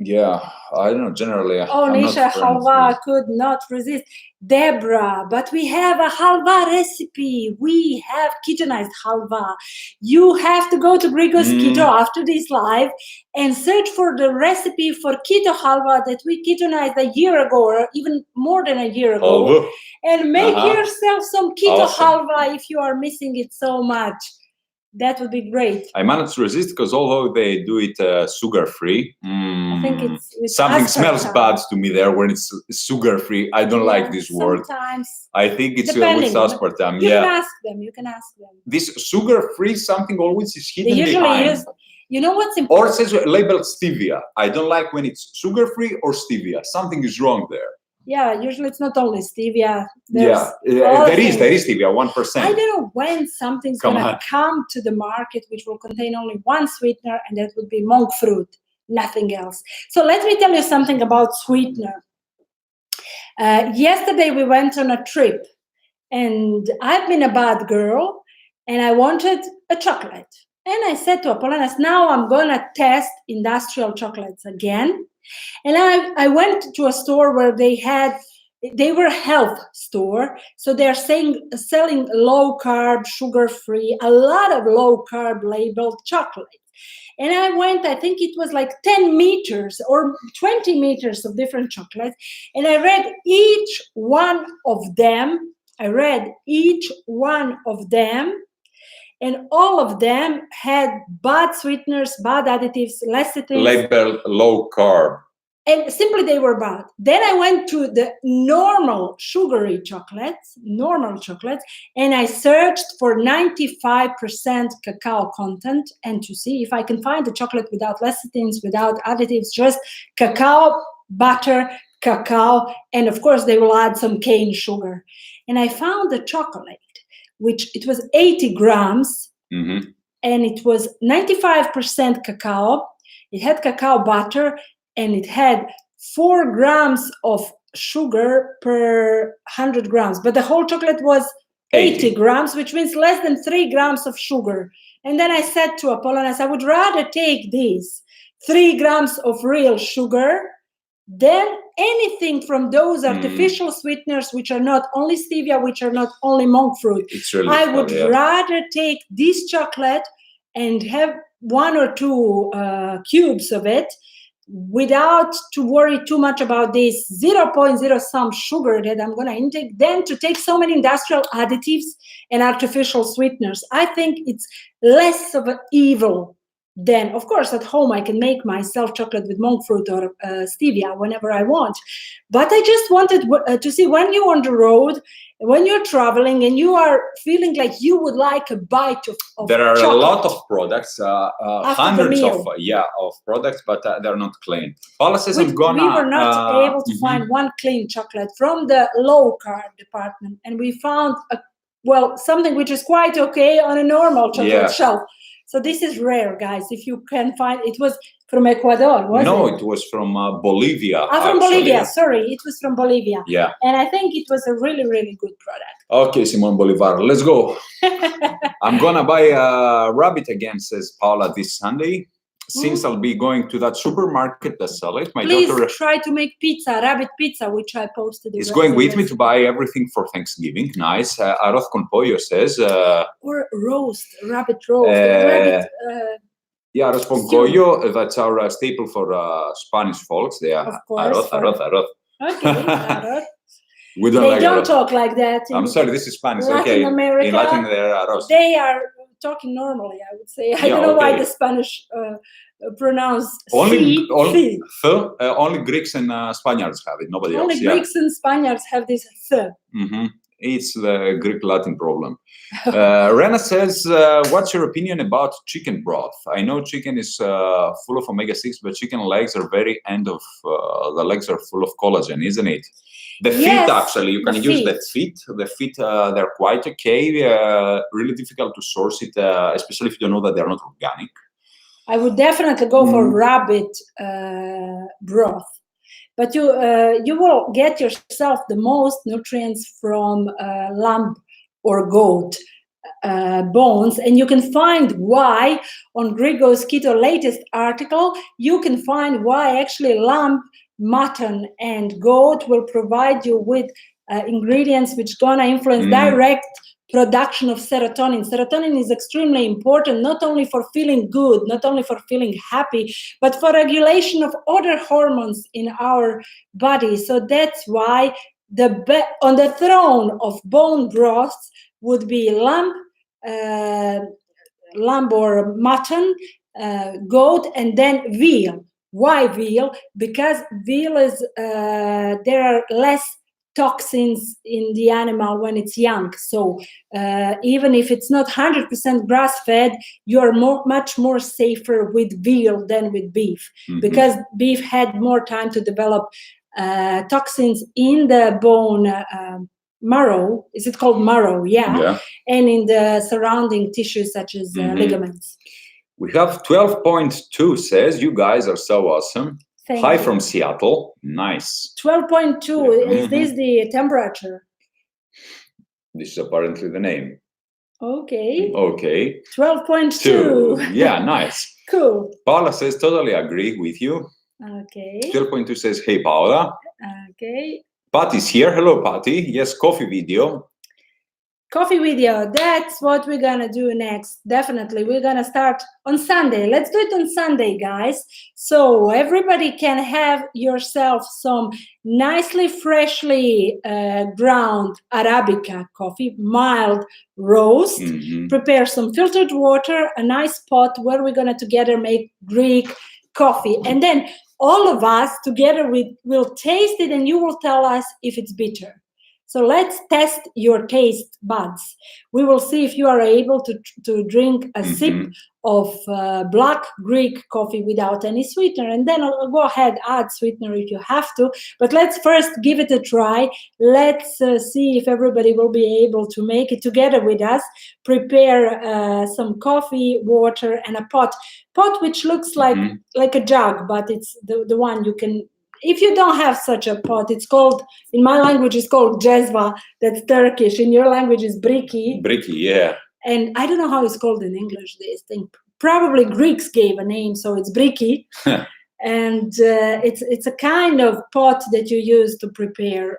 Yeah, I don't know, generally. Oh, Nisha, halva could not resist. Deborah, but we have a halva recipe. We have ketonized halva. You have to go to Grigos Keto after this live and search for the recipe for keto halva that we ketonized a year ago or even more than a year ago. And make yourself some keto halva if you are missing it so much. That would be great. I managed to resist because although they do it sugar-free, I think it's something smells bad to me there when it's sugar-free. I don't like this word. Sometimes. I think it's with aspartame. You can ask them. You can ask them. This sugar-free something always is hidden behind. They usually use. You know what's important? Or it says labeled stevia. I don't like when it's sugar-free or stevia. Something is wrong there. Yeah, usually it's not only stevia. There is stevia, 1%. I don't know when something's going to come to the market which will contain only one sweetener, and that would be monk fruit, nothing else. So let me tell you something about sweetener. Yesterday we went on a trip, and I've been a bad girl, and I wanted a chocolate. And I said to Apollonas, now I'm going to test industrial chocolates again. And I went to a store where they were a health store. So they're selling low carb, sugar free, a lot of low carb labeled chocolate. And I went, I think it was like 10 meters or 20 meters of different chocolates. And I read each one of them. And all of them had bad sweeteners, bad additives, lecithins. Labeled low carb. And simply they were bad. Then I went to the normal sugary chocolates, and I searched for 95% cacao content and to see if I can find a chocolate without lecithins, without additives, just cacao, butter, cacao, and of course they will add some cane sugar. And I found a chocolate which it was 80 grams, and it was 95% cacao. It had cacao butter, and it had 4 grams of sugar per 100 grams. But the whole chocolate was 80 grams, which means less than 3 grams of sugar. And then I said to Apollonas, I would rather take these 3 grams of real sugar than anything from those artificial sweeteners, which are not only stevia, which are not only monk fruit. I would rather take this chocolate and have 1 or 2 cubes of it without to worry too much about this 0.0 some sugar that I'm going to intake than to take so many industrial additives and artificial sweeteners. I think it's less of an evil. Then, of course, at home I can make myself chocolate with monk fruit or stevia whenever I want. But I just wanted to see when you're on the road, when you're traveling and you are feeling like you would like a bite of there are chocolate. A lot of products, hundreds of products, but they're not clean. Paula says we were not able to find one clean chocolate from the low carb department, and we found something which is quite okay on a normal chocolate shelf. So this is rare, guys. If you can find, it was from Ecuador, wasn't it? No, it was from Bolivia. From Bolivia, sorry. It was from Bolivia. Yeah. And I think it was a really, really good product. Okay, Simon Bolivar, let's go. I'm going to buy a rabbit again, says Paula, this Sunday. since I'll be going to that supermarket that sell it, my Please daughter try to make pizza, rabbit pizza, which I posted. Is going with me to buy everything for Thanksgiving. Nice. Arroz con pollo says. Or roast, rabbit roast. Yeah, arroz con pollo. That's our staple for Spanish folks. They are arroz. Okay, arroz. We don't they don't talk like that. I'm sorry, this is Spanish. Latin America, in Latin, they're arroz. They are talking normally, I would say. I don't know why the Spanish pronounce only Greeks and Spaniards have it. Nobody else. Only Greeks and Spaniards have this th. It's the Greek-Latin problem. Rena says, what's your opinion about chicken broth? I know chicken is full of omega-6, but chicken legs are the legs are full of collagen, isn't it? The feet, actually, you can use the feet. The feet, they're quite okay. Really difficult to source it, especially if you don't know that they're not organic. I would definitely go for rabbit broth. But you will get yourself the most nutrients from lamb or goat bones, and you can find why on Grigo's Keto latest article. You can find why actually lamb, mutton, and goat will provide you with ingredients which gonna influence direct production of serotonin. Serotonin is extremely important, not only for feeling good, not only for feeling happy, but for regulation of other hormones in our body. So that's why on the throne of bone broths would be lamb or mutton, goat, and then veal. Why veal? Because veal is there are less toxins in the animal when it's young. So even if it's not 100% grass-fed, you're much more safer with veal than with beef, because beef had more time to develop toxins in the bone marrow. Is it called marrow? Yeah. And in the surrounding tissues such as ligaments. We have 12.2 says, you guys are so awesome. Hi from Seattle. Nice. 12.2. Is this the temperature? This is apparently the name. Okay. 12.2. Yeah, nice. Cool. Paula says, totally agree with you. Okay. 12.2 says, hey, Paula. Okay. Patty's here. Hello, Patty. Yes, coffee video. Coffee video, that's what we're gonna do next. Definitely, we're gonna start on Sunday. Let's do it on Sunday, guys. So everybody can have yourself some nicely, freshly ground Arabica coffee, mild roast. Prepare some filtered water, a nice pot where we're gonna together make Greek coffee. And then all of us together will taste it, and you will tell us if it's bitter. So let's test your taste buds. We will see if you are able to drink a sip of black Greek coffee without any sweetener. And then I'll go ahead, add sweetener if you have to. But let's first give it a try. Let's see if everybody will be able to make it together with us. Prepare some coffee, water, and a pot. Pot which looks like a jug, but it's the one you can... If you don't have such a pot, it's called, in my language, it's called jezva. That's Turkish. In your language, is briki. Briki, yeah. And I don't know how it's called in English, this thing. Probably Greeks gave a name, so it's briki. And it's a kind of pot that you use to prepare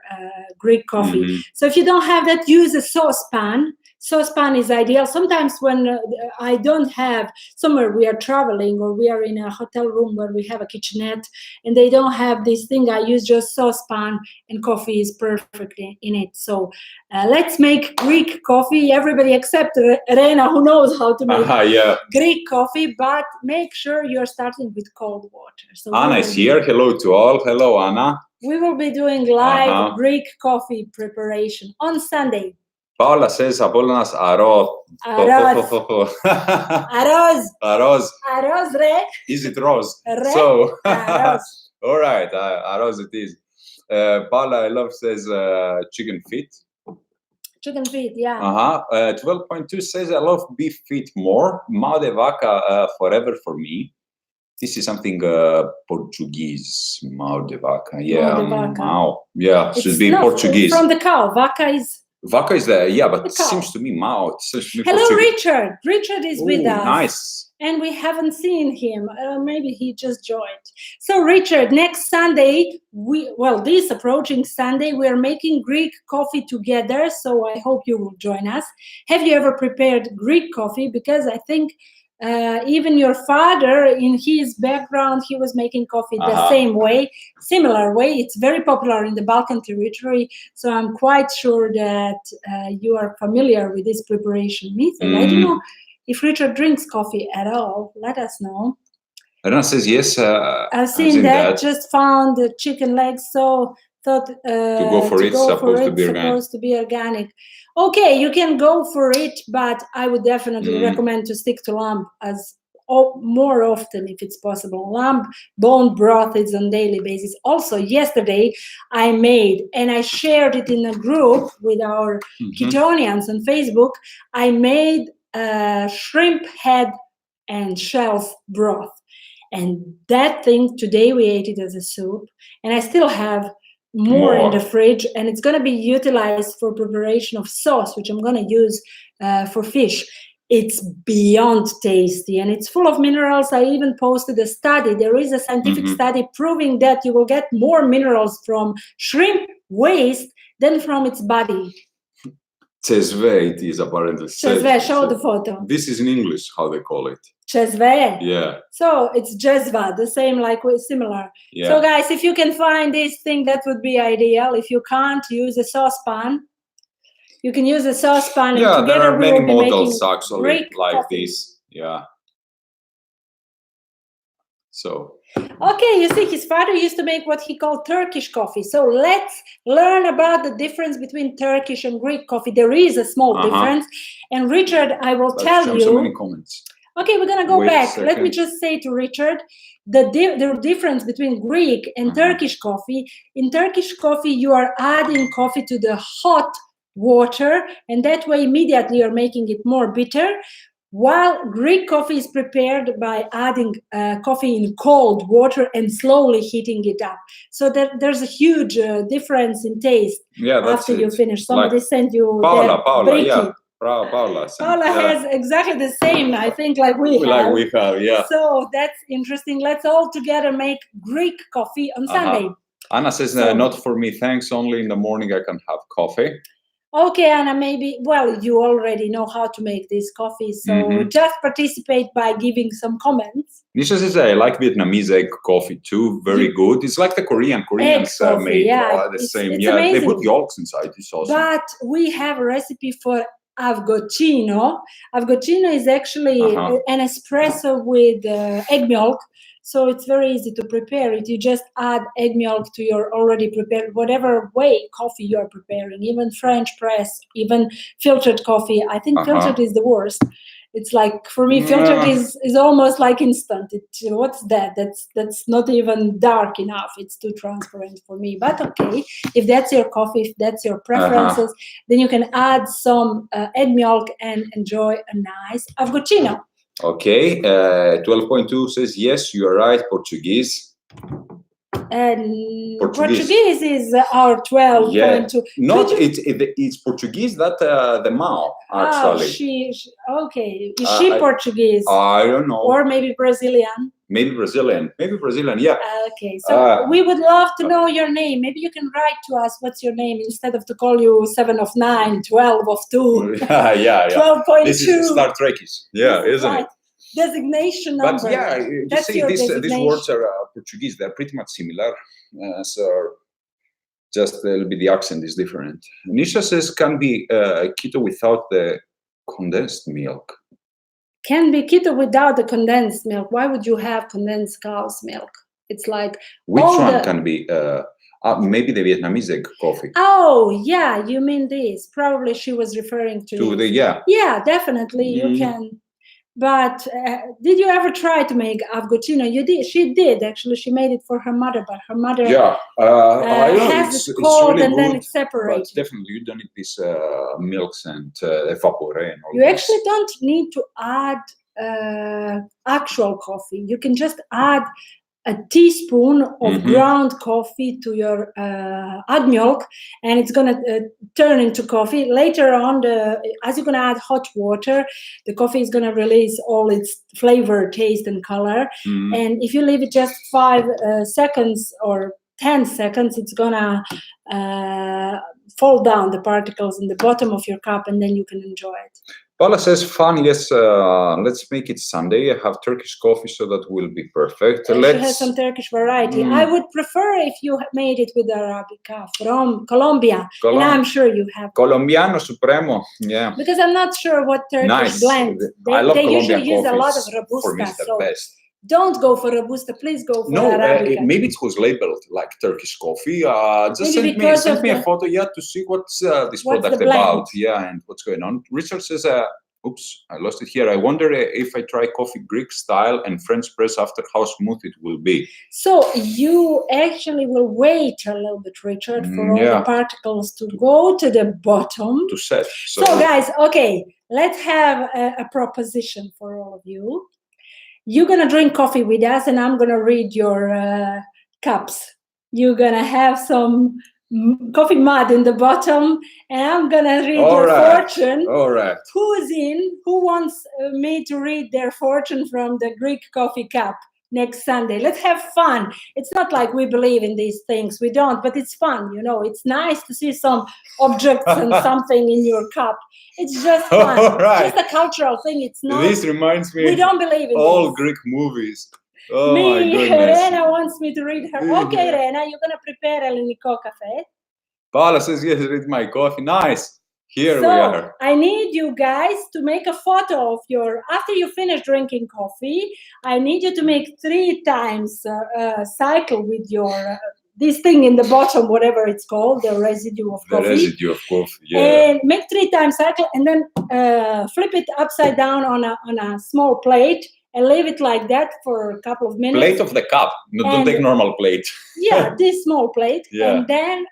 Greek coffee. So if you don't have that, use a saucepan. Saucepan is ideal. Sometimes when I don't have, somewhere we are traveling or we are in a hotel room where we have a kitchenette and they don't have this thing, I use just saucepan and coffee is perfect in it. So let's make Greek coffee. Everybody except Rena, who knows how to make Greek coffee, but make sure you're starting with cold water. So Anna is here. Hello to all. Hello, Anna. We will be doing live Greek coffee preparation on Sunday. Paula says, Apollonas arroz. Arroz, re. Is it rose? Re. So, arroz. All right, arroz it is. Paula, I love, says chicken feet. Chicken feet, yeah. 12.2 says, I love beef feet more. Mão de vaca forever for me. This is something Portuguese. Mão de vaca. Yeah, mão. Yeah, should be Portuguese. From the cow. Vaca is... Vaca is there, yeah, but it seems to me Mao. Hello, Richard. Richard is with us. Nice. and we haven't seen him. Maybe he just joined. So, Richard, next Sunday, this approaching Sunday, we are making Greek coffee together. So I hope you will join us. Have you ever prepared Greek coffee? Because I think even your father, in his background, he was making coffee the same way, similar way. It's very popular in the Balkan territory. So I'm quite sure that you are familiar with this preparation method. I don't know if Richard drinks coffee at all. Let us know. Anna says yes. I've seen that. Just found the chicken legs, so thought to go for it. Supposed to be organic. Okay, you can go for it, but I would definitely recommend to stick to lamb as more often if it's possible. Lamb bone broth is on daily basis. Also, yesterday I made, and I shared it in a group with our Ketonians on Facebook, I made shrimp head and shells broth. And that thing, today we ate it as a soup, and I still have more in the fridge, and it's going to be utilized for preparation of sauce, which I'm going to use for fish. It's beyond tasty, and it's full of minerals. I even posted a study. There is a scientific study proving that you will get more minerals from shrimp waste than from its body. Cezve it is apparently. Cezve, show the photo. This is in English, how they call it. Cezve. Yeah. So it's jezva, the same, like similar. Yeah. So guys, if you can find this thing, that would be ideal. If you can't, use a saucepan. You can use a saucepan. Yeah, and there together are many models actually like coffee. this. Yeah. So. Okay, you see, his father used to make what he called Turkish coffee. So let's learn about the difference between Turkish and Greek coffee. There is a small difference. And Richard, I will tell you. So many comments. Okay, we're going to go back. Let me just say to Richard, the difference between Greek and Turkish coffee. In Turkish coffee, you are adding coffee to the hot water, and that way immediately you're making it more bitter. While Greek coffee is prepared by adding coffee in cold water and slowly heating it up. So there's a huge difference in taste after you finish. Somebody sent you Paula, yeah. Paula has exactly the same, I think, like we have. Yeah. So that's interesting. Let's all together make Greek coffee on Sunday. Anna says, not for me, thanks. Only in the morning I can have coffee. Okay, Anna, maybe, you already know how to make this coffee, so just participate by giving some comments. Nisha says, I like Vietnamese egg coffee too, very good. It's like the Koreans made the same. It's amazing. They put yolks inside, it's awesome. But we have a recipe for avgocino. Avgocino is actually an espresso with egg milk. So it's very easy to prepare it. You just add egg milk to your already prepared, whatever way coffee you're preparing, even French press, even filtered coffee. I think filtered is the worst. It's like, for me, filtered is almost like instant. What's that? That's not even dark enough. It's too transparent for me. But okay, if that's your coffee, if that's your preferences, then you can add some egg milk and enjoy a nice avgocino. Okay, 12.2 says, yes, you are right, Portuguese. And Portuguese is our 12.2. Yeah. It's Portuguese that the Mao, actually. Okay. Is she Portuguese? I don't know. Or maybe Brazilian? Maybe Brazilian, yeah. Okay, so we would love to know your name. Maybe you can write to us what's your name instead of to call you 7 of 9, 12 of 2. Yeah. 12.2. This is Star Trekish, isn't it? Designation number. But yeah, you see, these words are Portuguese. They're pretty much similar. So just a little bit the accent is different. Nisha says, can be keto without the condensed milk. Can be keto without the condensed milk. Why would you have condensed cow's milk? It's like which one can be? Maybe the Vietnamese egg coffee. Oh yeah, you mean this? Probably she was referring to the Yeah, definitely you can. But did you ever try to make avgocino? You did. She did actually. She made it for her mother, but her mother has it cold really and then it's separated. But definitely, you don't need these milks and evaporate. You actually don't need to add actual coffee. You can just add a teaspoon of ground coffee to your hot milk, and it's going to turn into coffee. Later on, as you're going to add hot water, the coffee is going to release all its flavor, taste, and color. And if you leave it just 5 seconds or 10 seconds, it's going to fall down, the particles in the bottom of your cup, and then you can enjoy it. Paula says, fun, yes, let's make it Sunday. I have Turkish coffee, so that will be perfect. Let's have some Turkish variety. I would prefer if you made it with Arabica from Colombia. And I'm sure you have. Colombiano Supremo, yeah. Because I'm not sure what Turkish blend. I love they Colombian usually use a lot of coffees. Robusta. For me, it's the best. Don't go for Robusta, please go for Arabica. Maybe it was labeled like Turkish coffee. Just send me a photo, to see what's this product about. Yeah, and what's going on. Richard says, oops, I lost it here. I wonder if I try coffee Greek style and French press after, how smooth it will be. So you actually will wait a little bit, Richard, for all the particles to go to the bottom. To set. So guys, okay, let's have a proposition for all of you. You're going to drink coffee with us, and I'm going to read your cups. You're going to have some coffee mud in the bottom, and I'm going to read your fortune. All right. Who wants me to read their fortune from the Greek coffee cup next Sunday? Let's have fun. It's not like we believe in these things. We don't, but it's fun. It's nice to see some objects and something in your cup. It's just fun. It's just a cultural thing. It's not. This reminds me. We don't believe in all this. Greek movies. Oh my goodness. Rena wants me to read her. Okay, Rena, you're gonna prepare Elenico cafe. Paula says yes, read my coffee. Nice. Here we are. I need you guys to make a photo of after you finish drinking coffee. I need you to make 3 times cycle with your. This thing in the bottom, whatever it's called, the residue of coffee. The residue of coffee, yeah. And make 3 times cycle, and then flip it upside down on a small plate, and leave it like that for a couple of minutes. Plate of the cup. No, don't take normal plate. Yeah, this small plate. Yeah. And then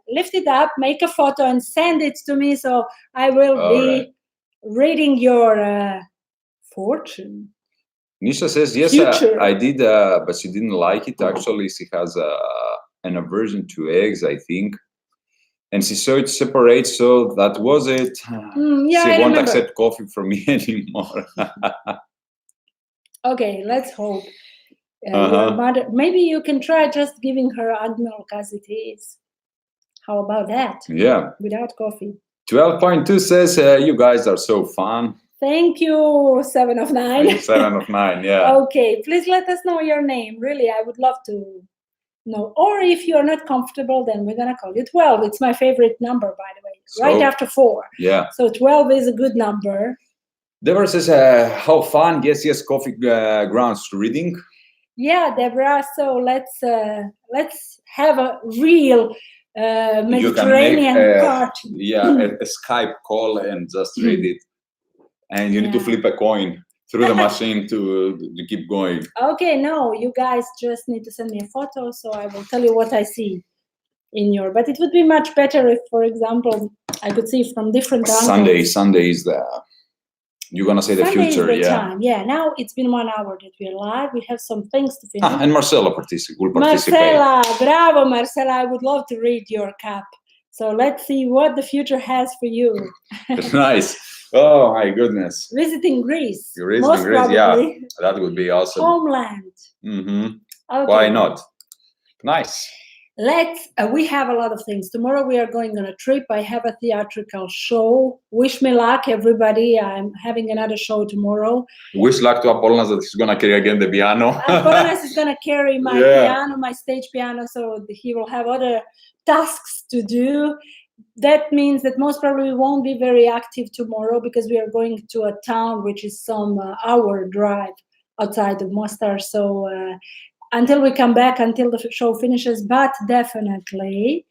lift it up, make a photo, and send it to me. So I will be reading your fortune. Nisha says, yes, I did, but she didn't like it. Actually, she has an aversion to eggs, I think. And she saw it separate, so that was it. She won't accept coffee from me anymore. Okay, let's hope. Your mother, maybe you can try just giving her hot milk as it is. How about that? Yeah. Without coffee. 12.2 says, you guys are so fun. Thank you, 7 of 9. 7 of 9, yeah. Okay, please let us know your name. Really, I would love to know. Or if you're not comfortable, then we're going to call you 12. It's my favorite number, by the way, right after 4. Yeah. So 12 is a good number. Deborah says, how fun. Yes, coffee grounds reading. Yeah, Deborah, so let's have a real Mediterranean party. Yeah, a Skype call and just read it. And you need to flip a coin through the machine to keep going. Okay, no, you guys just need to send me a photo, so I will tell you what I see in your. But it would be much better if, for example, I could see from different angles. Sunday is the. You're gonna say Sunday the future, is the time. Yeah. Now it's been 1 hour that we're live. We have some things to finish. And Marcela will participate. Marcela, bravo, Marcela! I would love to read your cap. So let's see what the future has for you. Nice. Oh my goodness. Visiting Greece. You're visiting Greece, probably. Yeah. That would be awesome. Homeland. Mm-hmm. Okay. Why not? Nice. We have a lot of things. Tomorrow we are going on a trip. I have a theatrical show. Wish me luck, everybody. I'm having another show tomorrow. Wish luck to Apollonas that he's going to carry again the piano. Apollonas is going to carry my piano, my stage piano, so he will have other tasks to do. That means that most probably we won't be very active tomorrow because we are going to a town which is some hour drive outside of Mostar. So until we come back, until the show finishes, but definitely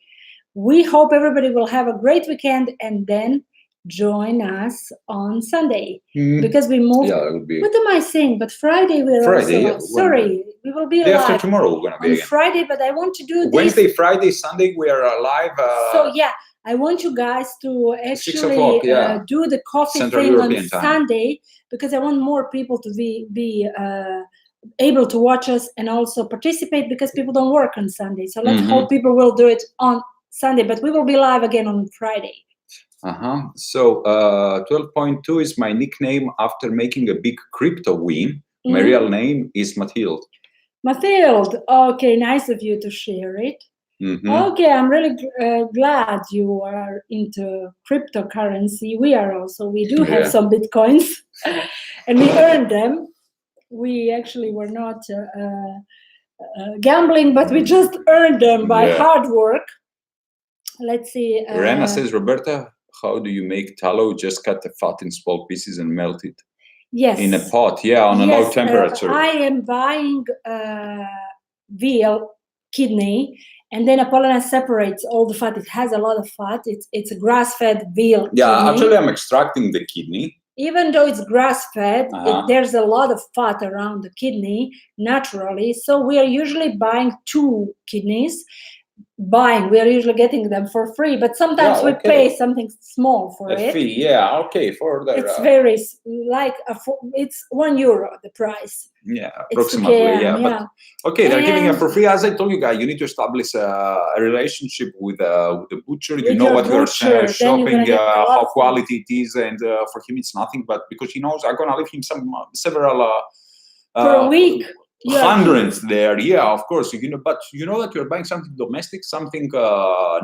we hope everybody will have a great weekend and then join us on Sunday because we moved. Yeah, it would be. What am I saying? But Friday we will be day alive. After tomorrow we're gonna be on again. Friday, but I want to do this. Wednesday, Friday, Sunday we are live. So yeah, I want you guys to actually do the coffee Central thing European on time. Sunday because I want more people to be able to watch us and also participate, because people don't work on Sunday. So let's hope people will do it on Sunday, but we will be live again on Friday. So 12.2 is my nickname after making a big crypto win. My real name is Mathilde. Mathilde, okay, nice of you to share it. Okay, I'm really glad you are into cryptocurrency. We are also. We do have some Bitcoins, and we earned them. We actually were not gambling, but we just earned them by hard work. Let's see. Rena says, Roberta, how do you make tallow? Just cut the fat in small pieces and melt it. Yes. In a pot, on a low temperature. I am buying veal kidney, and then Apollina separates all the fat. It has a lot of fat. It's a grass-fed veal kidney. Actually, I'm extracting the kidney. Even though it's grass-fed, there's a lot of fat around the kidney naturally. So we are usually buying 2 kidneys. We are usually getting them for free, but sometimes we pay something small for it. A fee, for that. It's very it's €1 the price. Approximately, But they're giving it for free. As I told you guys, you need to establish a relationship with the butcher. You know what you're shopping, how quality it is, and for him it's nothing. But because he knows I'm gonna leave him several per week. Hundreds there, of course. But you know that you're buying something domestic, something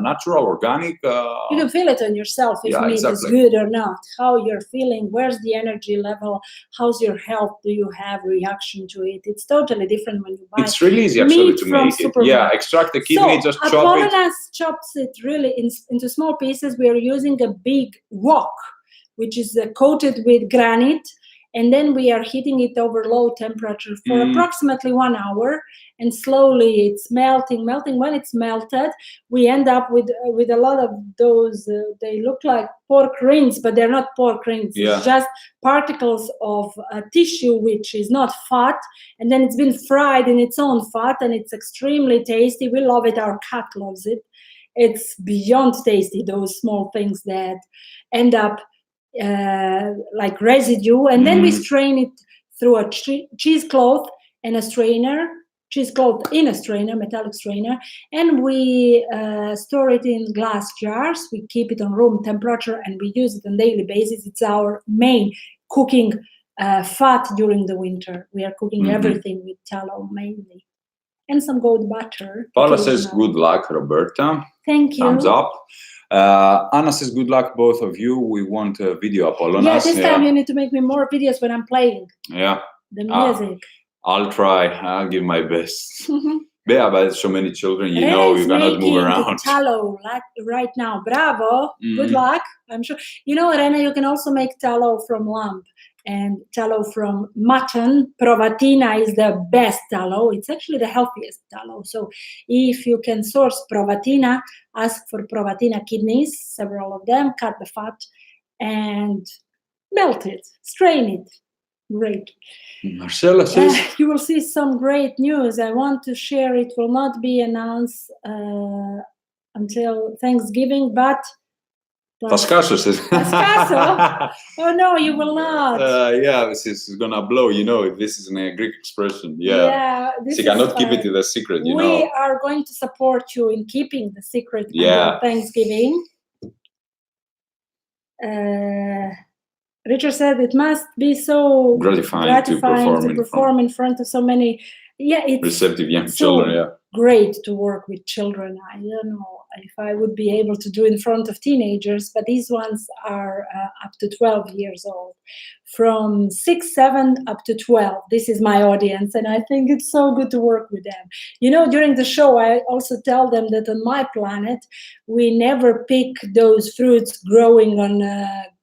natural, organic. You can feel it on yourself if meat is good or not. How you're feeling, where's the energy level, how's your health, do you have reaction to it? It's totally different when you buy. It's really easy actually to make it. Extract the kidney, just chop it. Apollina chops it really into small pieces. We are using a big wok, which is coated with granite. And then we are heating it over low temperature for approximately 1 hour, and slowly it's melting. When it's melted, we end up with a lot of those. They look like pork rinds, but they're not pork rinds. It's just particles of tissue, which is not fat, and then it's been fried in its own fat, and it's extremely tasty. We love it. Our cat loves it. It's beyond tasty. Those small things that end up like residue, and then we strain it through a cheesecloth and a strainer, metallic strainer, and we store it in glass jars. We keep it on room temperature, and we use it on a daily basis. It's our main cooking fat during the winter. We are cooking everything with tallow mainly, and some goat butter. Paula says, good luck, Roberta. Thank you. Thumbs up. Anna says, good luck, both of you. We want a video, Apollina. This time you need to make me more videos when I'm playing. The music. I'll try. I'll give my best. But so many children, you cannot move around. Tallow right now. Bravo. Good luck. I'm sure. Rena, you can also make tallow from lamb and tallow from mutton. Provatina is the best tallow. It's actually the healthiest tallow. So if you can source Provatina, ask for Provatina kidneys, several of them, cut the fat and melt it, strain it. Great. Marcella says, you will see some great news. I want to share. It will not be announced until Thanksgiving, but Tascasso says. Tascasso? Oh no, you will not. This is gonna blow. This is a Greek expression. This you cannot keep it a secret. We are going to support you in keeping the secret until Thanksgiving. Richard said it must be so gratifying to perform in front of so many. It's receptive young children. Great to work with children. I don't know if I would be able to do in front of teenagers, but these ones are up to 12 years old, from 6, 7 up to 12. This is my audience, and I think it's so good to work with them. During the show, I also tell them that on my planet, we never pick those fruits growing on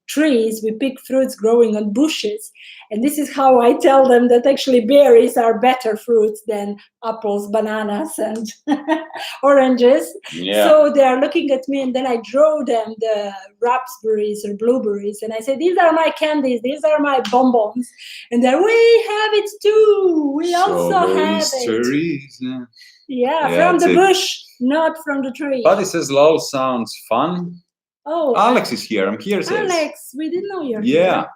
trees. We pick fruits growing on bushes. And this is how I tell them that actually berries are better fruits than apples, bananas, and oranges. So they are looking at me, and then I draw them the raspberries or blueberries. And I say, these are my candies. These are my bonbons. And then we have it too. We also have it. From the bush, not from the tree. But it says lol sounds fun. Oh, Alex is here. I'm here. Alex, we didn't know you're here.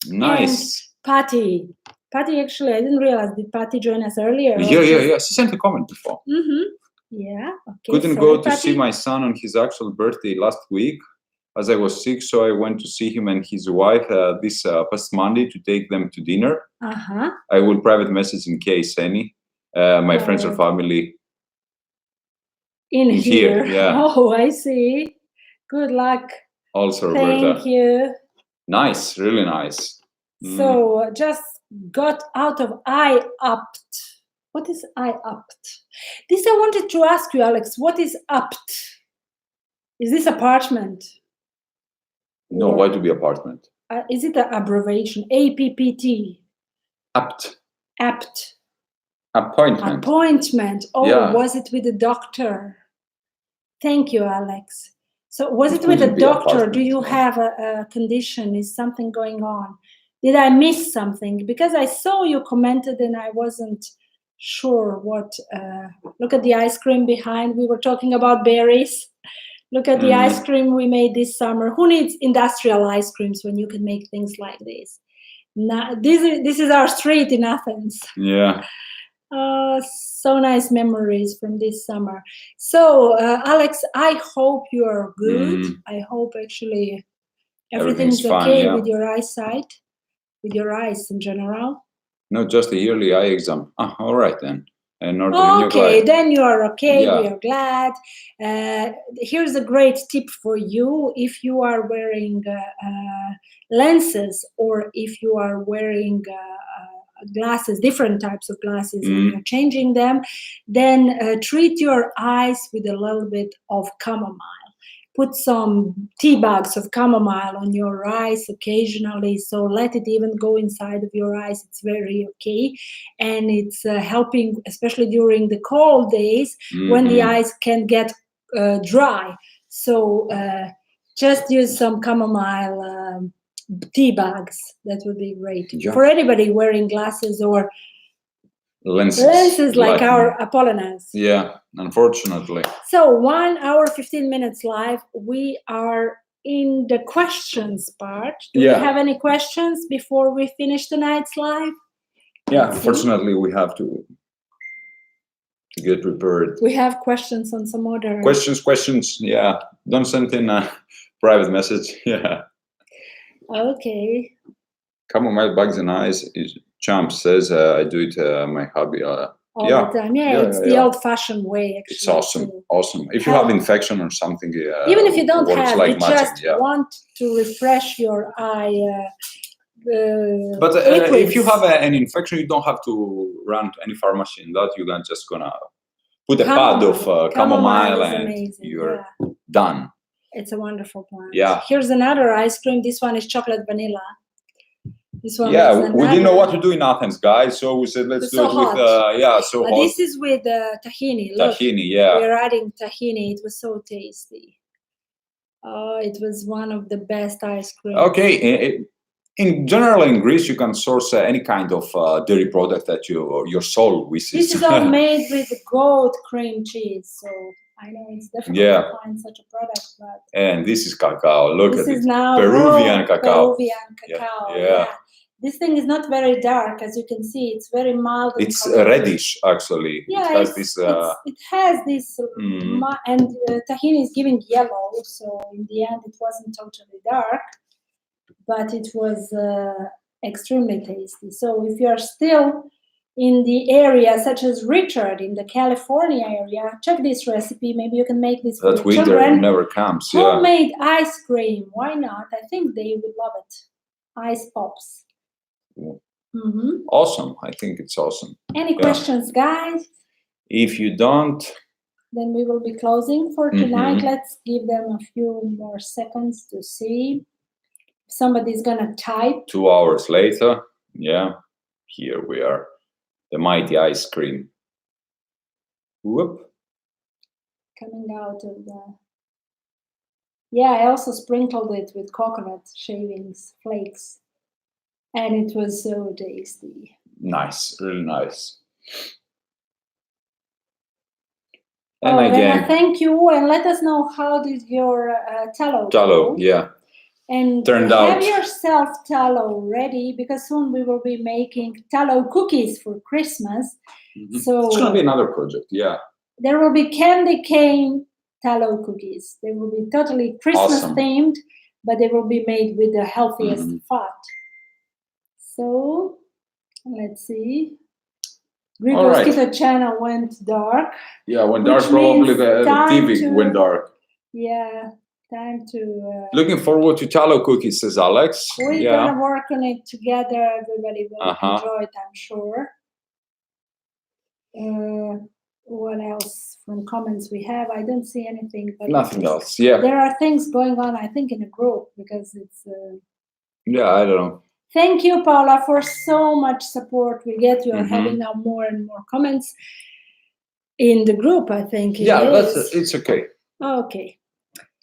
Nice. And Patty, Patty, actually, I didn't realize. Did Patty join us earlier? Yeah. She sent a comment before. Yeah. Okay. Couldn't go to see my son on his actual birthday last week, as I was sick, so I went to see him and his wife this past Monday to take them to dinner. I will private message in case any. My friends or family in here. Yeah. Oh, I see. Good luck. Also, Roberta. Thank you. Nice, really nice. So just got out of I-Opt. What is I-Opt? This I wanted to ask you, Alex. What is Opt? Is this apartment? No, why to be apartment? Is it an abbreviation? APPT. Apt. Apt. Appointment. Appointment. Oh, yeah. Was it with the doctor? Thank you, Alex. So was it with a doctor? Do you have a condition? Is something going on? Did I miss something? Because I saw you commented and I wasn't sure what. Look at the ice cream behind. We were talking about berries. Look at the ice cream we made this summer. Who needs industrial ice creams when you can make things like this? Now, this is our street in Athens. Yeah. So nice memories from this summer. So, Alex, I hope you are good. I hope actually everything's okay with your eyesight, with your eyes in general. No, just a yearly eye exam. All right then. Okay, then you are okay. Yeah. We are glad. Here's a great tip for you. If you are wearing lenses or if you are wearing glasses, different types of glasses, and you're changing them, then treat your eyes with a little bit of chamomile. Put some tea bags of chamomile on your eyes occasionally, so let it even go inside of your eyes. It's very okay, and it's helping, especially during the cold days when the eyes can get dry. So just use some chamomile tea bags. That would be great for anybody wearing glasses or lenses like our Apollinaires. Yeah, unfortunately. So 1 hour 15 minutes live. We are in the questions part. Do you have any questions before we finish tonight's live? Yeah, unfortunately we have to get prepared. We have questions on some other questions. Yeah, don't send in a private message. Yeah. Okay. Chamomile bags and eyes is Champ says I do it my hobby all the time. It's the old-fashioned way. Actually, it's awesome. If you have infection or something, even if you don't have, you just want to refresh your eye. But if you have an infection, you don't have to run to any pharmacy. In that, you're just gonna put a pad of chamomile and you're done. It's a wonderful plant. Yeah. Here's another ice cream. This one is chocolate vanilla. This one we didn't know what to do in Athens, guys, so we said let's do it with hot. This is with tahini. Look, we're adding tahini. It was so tasty. Oh, it was one of the best ice cream. Okay, in general, in Greece, you can source any kind of dairy product that your soul wishes. This is all made with goat cream cheese, so I know it's difficult to find such a product. But and this is cacao. Look at it. This is now Peruvian cacao. Peruvian cacao. Yeah. This thing is not very dark, as you can see. It's very mild. It's reddish, actually. Yeah, it has this, and tahini is giving yellow. So in the end, it wasn't totally dark, but it was extremely tasty. So if you are still in the area, such as Richard in the California area, check this recipe. Maybe you can make this for the children. That winter never comes. Homemade ice cream. Why not? I think they would love it. Ice pops. Awesome. I think it's awesome. Any questions, guys? If you don't, then we will be closing for tonight. Let's give them a few more seconds to see. Somebody's gonna type. 2 hours later, here we are. The mighty ice cream. Whoop. Coming out of the. Yeah, I also sprinkled it with coconut shavings, flakes. And it was so tasty. Nice, really nice. And again, thank you, and let us know how did your tallow go. Yeah. And turned have out. yourself tallow ready, because soon we will be making tallow cookies for Christmas. So it's going to be another project, yeah. There will be candy cane tallow cookies. They will be totally Christmas themed, but they will be made with the healthiest fat. So let's see. Grigor's Keto channel went dark. Yeah, went dark. Probably the TV went dark. Yeah, time to. Looking forward to tallow cookies, says Alex. We're gonna work on it together. Everybody will enjoy it, I'm sure. What else from comments we have? I don't see anything. But nothing else. Yeah. There are things going on, I think, in the group because it's. Yeah, I don't know. Thank you, Paula, for so much support we get. You are having now more and more comments in the group, I think. It's okay. Okay.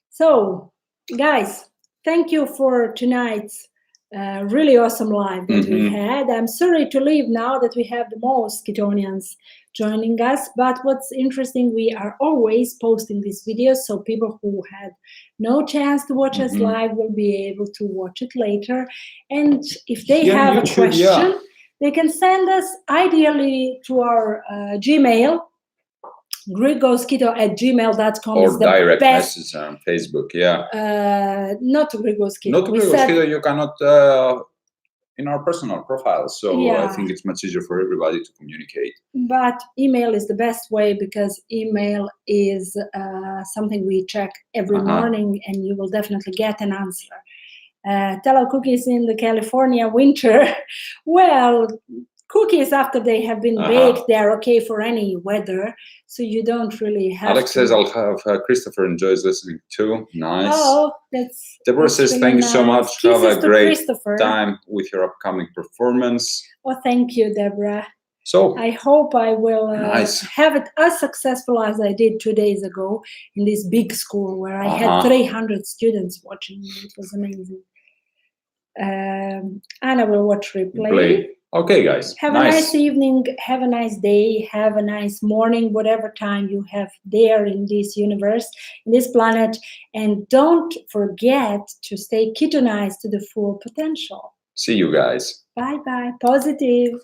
So, guys, thank you for tonight's really awesome live that we had. I'm sorry to leave now that we have the most Ketonians joining us, but what's interesting, we are always posting these videos, so people who had no chance to watch us live will be able to watch it later. And if they have a question, they can send us ideally to our Gmail, grigosketo@gmail.com. Or direct message on Facebook, not to Grigos Keto. Not to Grigos Keto, you cannot in our personal profile. So I think it's much easier for everybody to communicate. But email is the best way because email is something we check every morning and you will definitely get an answer. Tallow cookies in the California winter. Well, cookies after they have been baked, they're okay for any weather, so you don't really have. Alex says I'll have Christopher enjoys listening too. Nice. Oh, Deborah says really thank you so much. Kisses have a great Christopher. time with your upcoming performance. Oh, thank you, Deborah. So I hope I will have it as successful as I did 2 days ago in this big school where I had 300 students watching me. It was amazing. Anna will watch replay. Okay, guys. Have a nice evening, have a nice day, have a nice morning, whatever time you have there in this universe, in this planet. And don't forget to stay ketonized to the full potential. See you guys. Bye-bye. Positive.